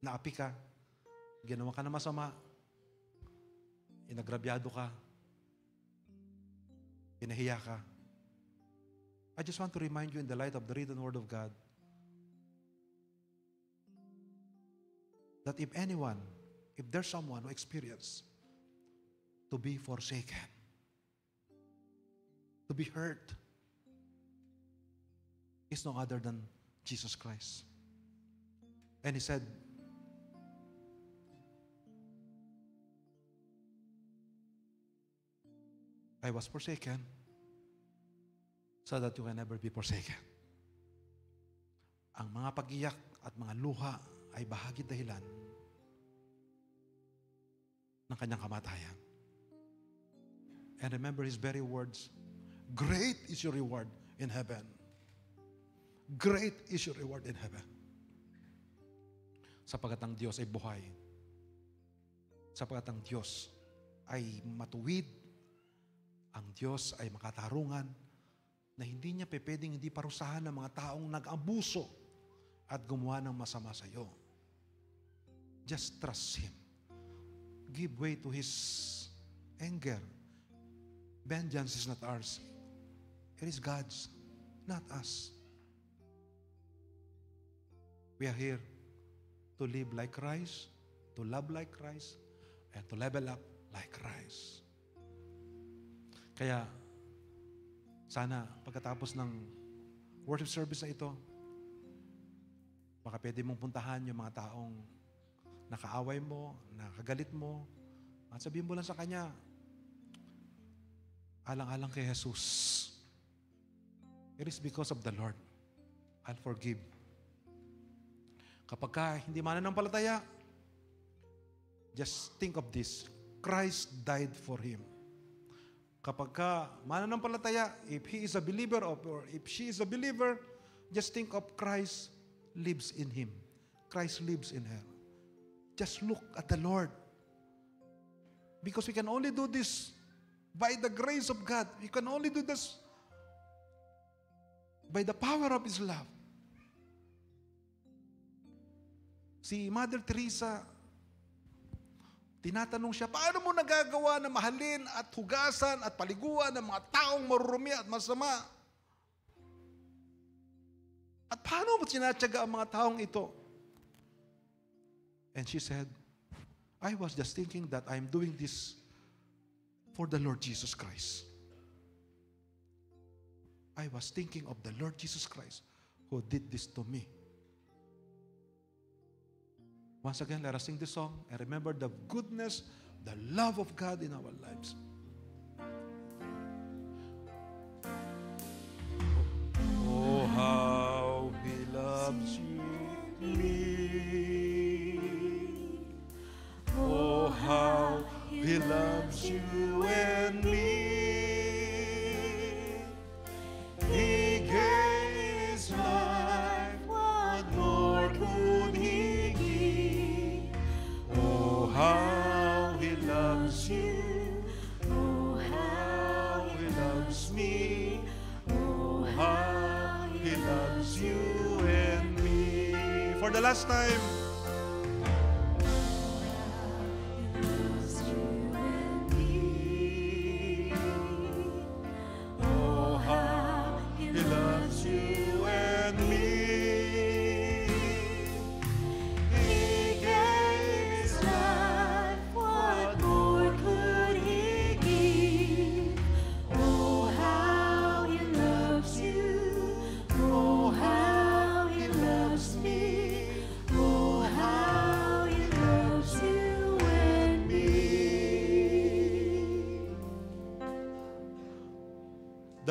A: naapi ka, ginawa ka na masama, inagrabyado ka, pinahiya ka, I just want to remind you in the light of the written word of God that if there's someone who experienced to be forsaken, to be hurt, is no other than Jesus Christ. And He said, I was forsaken so that you can never be forsaken. Ang mga pag-iyak at mga luha ay bahagi dahilan ng kanyang kamatayan. And remember His very words, great is your reward in heaven. Great is your reward in heaven. Sapagat ang Diyos ay buhay. Sapagat ang Diyos ay matuwid. Ang Diyos ay makatarungan na hindi niya pwedeng hindi parusahan ng mga taong nag-abuso at gumawa ng masama sa iyo. Just trust Him. Give way to His anger. Vengeance is not ours. It is God's, not us. We are here to live like Christ, to love like Christ, and to level up like Christ. Kaya, sana pagkatapos ng worship service na ito, baka pwede mong puntahan yung mga taong nakaaway mo, nakagalit mo, at sabihin mo lang sa kanya, alang-alang kay Jesus. It is because of the Lord. I'll forgive. Kapag ka hindi mananampalataya, just think of this. Christ died for him. Kapag ka mananampalataya, if he is a believer or if she is a believer, just think of Christ lives in him. Christ lives in her. Just look at the Lord. Because we can only do this by the grace of God. We can only do this by the power of His love. Si Mother Teresa, tinatanong siya, paano mo nagagawa na mahalin at hugasan at paliguan ng mga taong marurumi at masama? At paano mo sinatyaga ang mga taong ito? And she said, I was just thinking that I'm doing this for the Lord Jesus Christ. I was thinking of the Lord Jesus Christ who did this to me. Once again, let us sing this song and remember the goodness, the love of God in our lives. Oh, how He loves me. Oh, how He loves you and me. He gave His life, what more could He give? Oh, how He loves you. Oh, how He loves me. Oh, how He loves you and me. For the last time.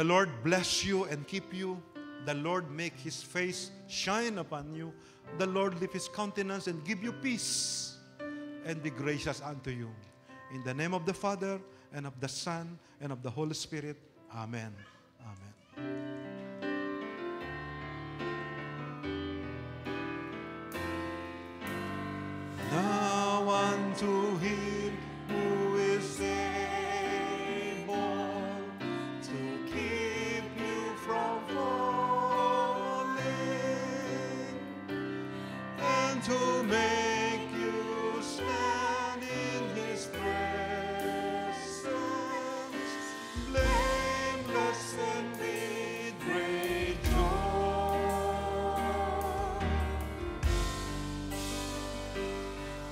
A: The Lord bless you and keep you. The Lord make His face shine upon you. The Lord lift His countenance and give you peace and be gracious unto you. In the name of the Father, and of the Son, and of the Holy Spirit. Amen. Amen. Now unto Him who is able to keep you from falling and to make you stand in His presence, blameless and with great joy.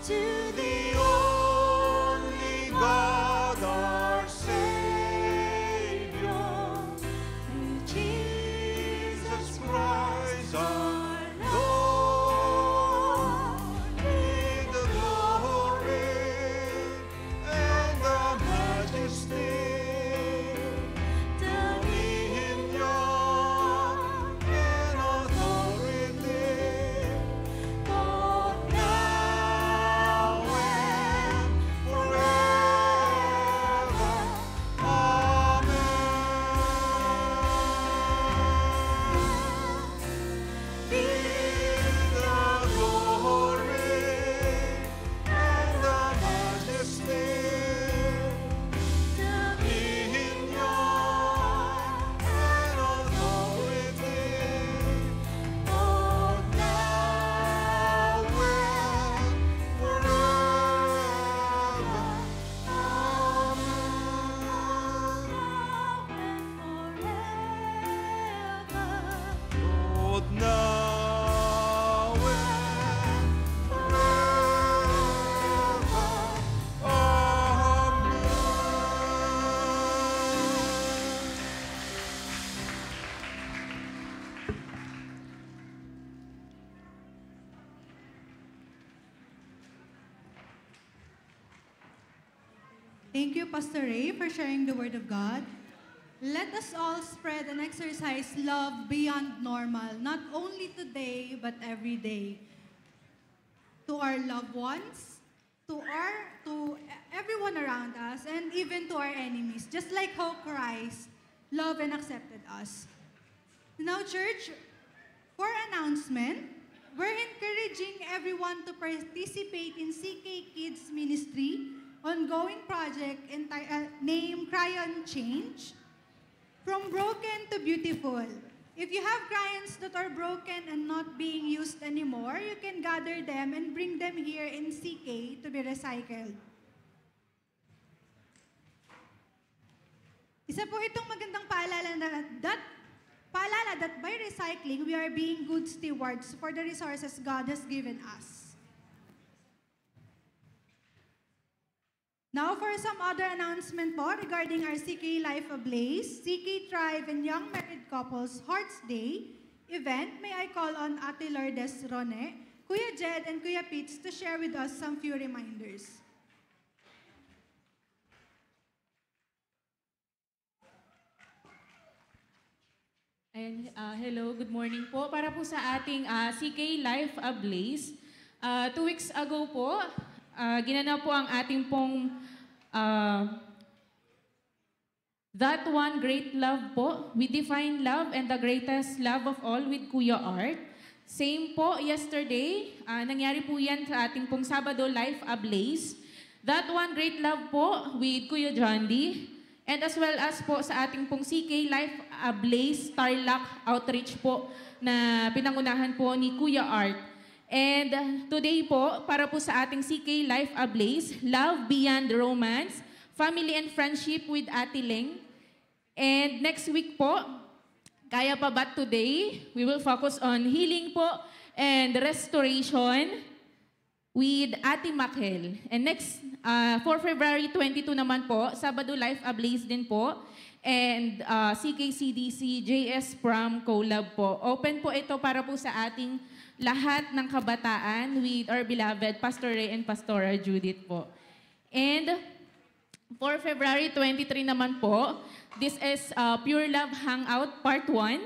A: To the only God, our Savior, through Jesus Christ our Lord, be the glory and the majesty, dominion and authority, both now and forever. Amen. Be the glory and the majesty, dominion and authority, both now and
B: Thank you, Pastor Ray, for sharing the Word of God. Let us all spread and exercise love beyond normal, not only today, but every day. To our loved ones, to everyone around us, and even to our enemies, just like how Christ loved and accepted us. Now, church, for announcement, we're encouraging everyone to participate in CK Kids Ministry ongoing project named Crayon Change, From Broken to Beautiful. If you have crayons that are broken and not being used anymore, you can gather them and bring them here in CK to be recycled. Isa po itong magandang paalala that by recycling, we are being good stewards for the resources God has given us. Now for some other announcement po regarding our CK Life Ablaze, CK Thrive and Young Married Couples Hearts Day event, may I call on Ate Lourdes Rone, Kuya Jed, and Kuya Pitts to share with us some few reminders.
C: And, hello, good morning po. Para po sa ating CK Life Ablaze, 2 weeks ago po, ginanap po ang ating pong That One Great Love po. We define love and the greatest love of all with Kuya Art. Same po yesterday, nangyari po yan sa ating pong Sabado Life Ablaze. That One Great Love po with Kuya John D. And as well as po sa ating pong CK Life Ablaze Tarlac Outreach po na pinangunahan po ni Kuya Art. And today po, para po sa ating CK Life Ablaze, Love Beyond Romance, Family and Friendship with Ate Leng. And next week po, Kaya Pa Ba't Today, we will focus on healing po and restoration with Ate Makhel. And next, for February 22 naman po, Sabado Life Ablaze din po. And CKCDC JS Prom Collab po. Open po ito para po sa ating lahat ng kabataan with our beloved Pastor Ray and Pastora Judith po. And For February 23 naman po, this is Pure Love Hangout Part 1,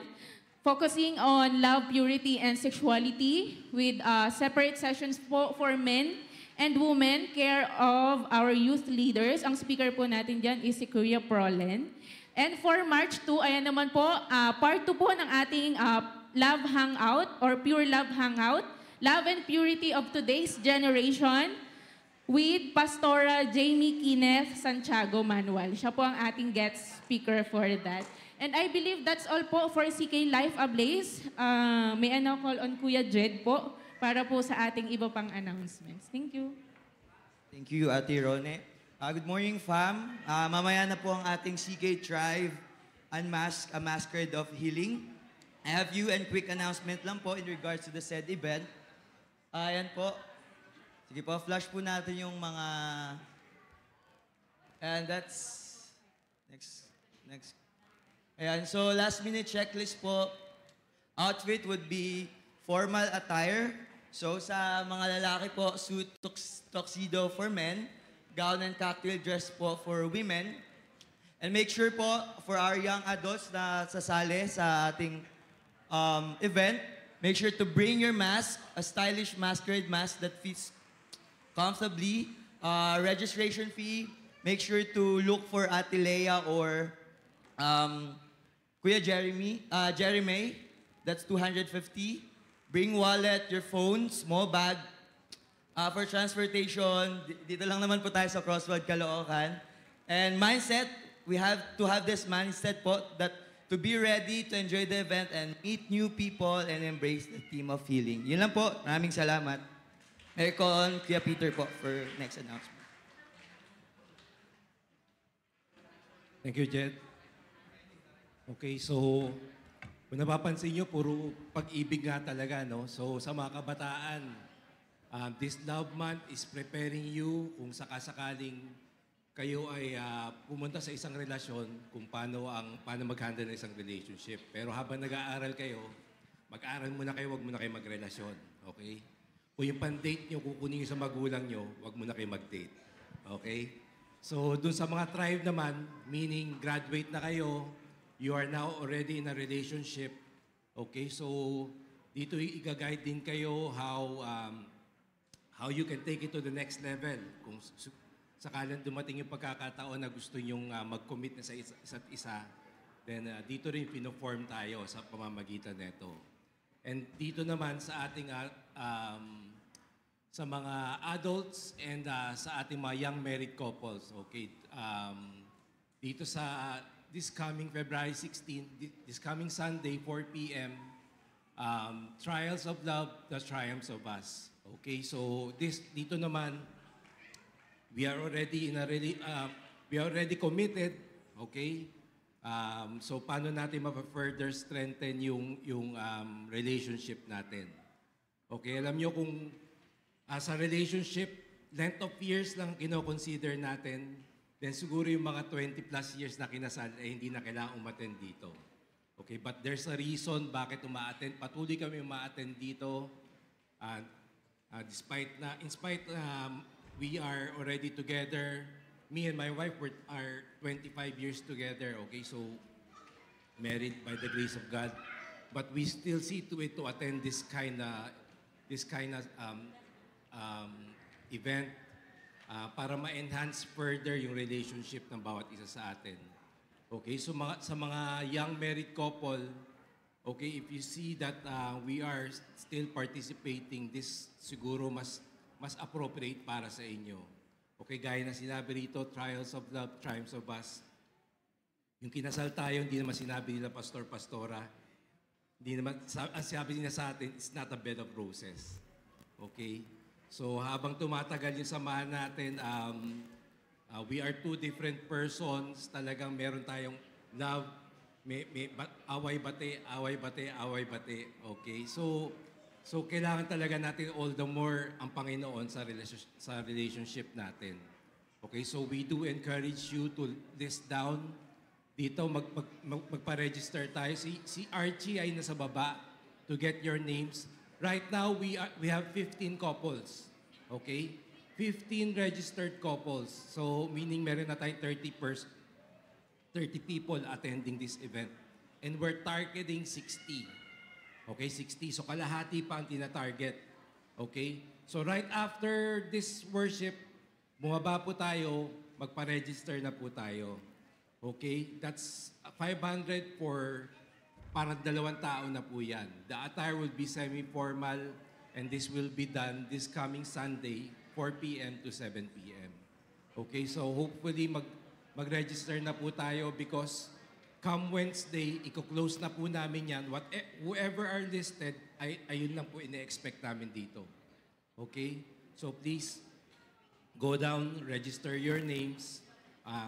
C: focusing on love, purity, and sexuality with separate sessions po for men and women, care of our youth leaders. Ang speaker po natin dyan is si Kuya Prolen. And for March 2, ayan naman po, Part 2 po ng ating Love Hangout or Pure Love Hangout, Love and Purity of Today's Generation, with Pastora Jamie Kenneth Santiago Manuel. Siya po ang ating guest speaker for that. And I believe that's all po for CK Life Ablaze. May I now call on Kuya Jed po para po sa ating iba pang announcements. Thank you.
D: Thank you, Ate Rone. Good morning, fam. Mamaya na po ang ating CK Tribe Unmask, a Masquerade of Healing. I have you and quick announcement lang po in regards to the said event. Ayan po. Sige po, flash po natin yung mga... And that's... Next. Ayan, so last minute checklist po. Outfit would be formal attire. So sa mga lalaki po, suit tuxedo for men. Gown and cocktail dress po for women. And make sure po for our young adults na sasali sa ating event, make sure to bring your mask, a stylish masquerade mask that fits comfortably. Registration fee, make sure to look for Ate Leia or Kuya Jeremy, that's 250. Bring wallet, your phone, small bag. For transportation, dito lang naman po tayo sa Crossroad, Caloocan. And mindset, we have to have this mindset po that to be ready to enjoy the event and meet new people and embrace the theme of healing. Yun lang po. Maraming salamat. May call on Kuya Peter po for next announcement.
E: Thank you, Jed. Okay, so kung napapansin nyo, puro pag-ibig nga talaga, no? So sa mga kabataan, this Love Month is preparing you kung sakasakaling kayo ay pumunta sa isang relasyon kung paano mag-handle ng isang relationship. Pero habang nag-aaral kayo, mag-aaral muna kayo, wag muna kayo magrelasyon. Okay? Kung yung pan-date nyo, kukunin nyo sa magulang nyo, wag muna kayo mag-date. Okay? So, dun sa mga tribe naman, meaning graduate na kayo, you are now already in a relationship. Okay? So, dito i-guide din kayo how you can take it to the next level. Kung sakalang dumating yung pagkakataon na gusto nyong mag-commit na sa isa't isa, then dito rin pino-form tayo sa pamamagitan nito. And dito naman sa ating sa mga adults and sa ating mga young married couples, okay, dito sa this coming February 16, this coming Sunday, 4 p.m., Trials of Love, the Triumphs of Us. Okay, so dito naman, we are already committed, okay? So paano natin ma-further strengthen yung relationship natin? Okay, alam nyo kung sa relationship, length of years lang kino-consider natin, then siguro yung mga 20 plus years na kinasal, hindi na kailangan umattend dito. Okay, but there's a reason bakit umaattend. Patuloy kami umaattend dito. In spite we are already together. Me and my wife are 25 years together, okay? So, married by the grace of God. But we still see to it to attend this kind of event para ma-enhance further yung relationship ng bawat isa sa atin. Okay, so sa mga young married couple, okay, if you see that we are still participating, this siguro mas appropriate para sa inyo. Okay, gaya na sinabi rito, Trials of Love, Triumphs of Us. Yung kinasal tayo, hindi naman sinabi nila pastor-pastora. Hindi naman, ang sabi nila sa atin, it's not a bed of roses. Okay? So habang tumatagal yung samahan natin, we are two different persons. Talagang meron tayong love, away-bate. Okay? So kailangan talaga natin all the more ang Panginoon sa relationship natin. Okay? So we do encourage you to list down. Dito magpa-register tayo. Si Archie ay nasa baba to get your names. Right now we have 15 couples. Okay? 15 registered couples. So, meaning meron na tayong 30 people attending this event. And we're targeting 60. Okay, 60. So, kalahati pa ang tina-target. Okay? So, right after this worship, bumaba po tayo, magpa-register na po tayo. Okay? That's 500 for parang 2 tao na po yan. The attire will be semi-formal and this will be done this coming Sunday, 4 p.m. to 7 p.m. Okay, so hopefully mag-register na po tayo because come Wednesday, i-close na po namin yan. Whoever are listed, ayun lang po ine-expect namin dito. Okay? So please, go down, register your names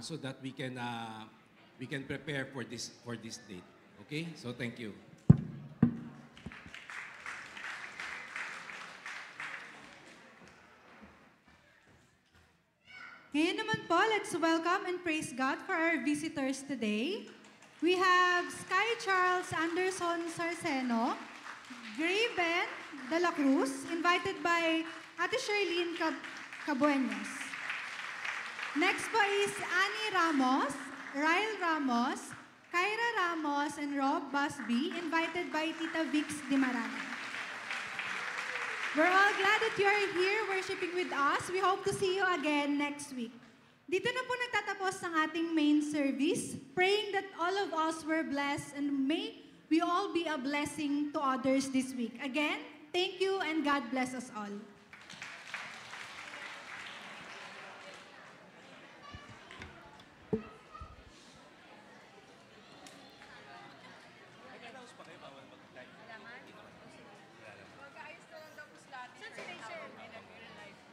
E: so that we can prepare for this date. Okay? So thank you.
B: Ngayon naman po, let's welcome and praise God for our visitors today. We have Sky Charles Anderson Sarceno, Graven de la Cruz, invited by Ate Sherlyn Cabuenas. Next po is Annie Ramos, Ryle Ramos, Kyra Ramos, and Rob Busby, invited by Tita Vix Dimarana. We're all glad that you are here worshiping with us. We hope to see you again next week. Dito na po nagtatapos ang ating main service, praying that all of us were blessed and may we all be a blessing to others this week. Again, thank you and God bless us all.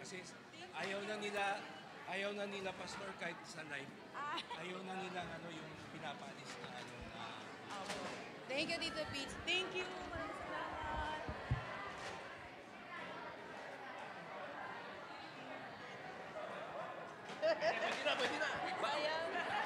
E: Kasi ayaw na nila pastor kahit sa live. Ayaw na nila yung pinapalis na
F: Thank you, Tito Pete. Thank you. Maraming salamat. Pwede na. Ayan.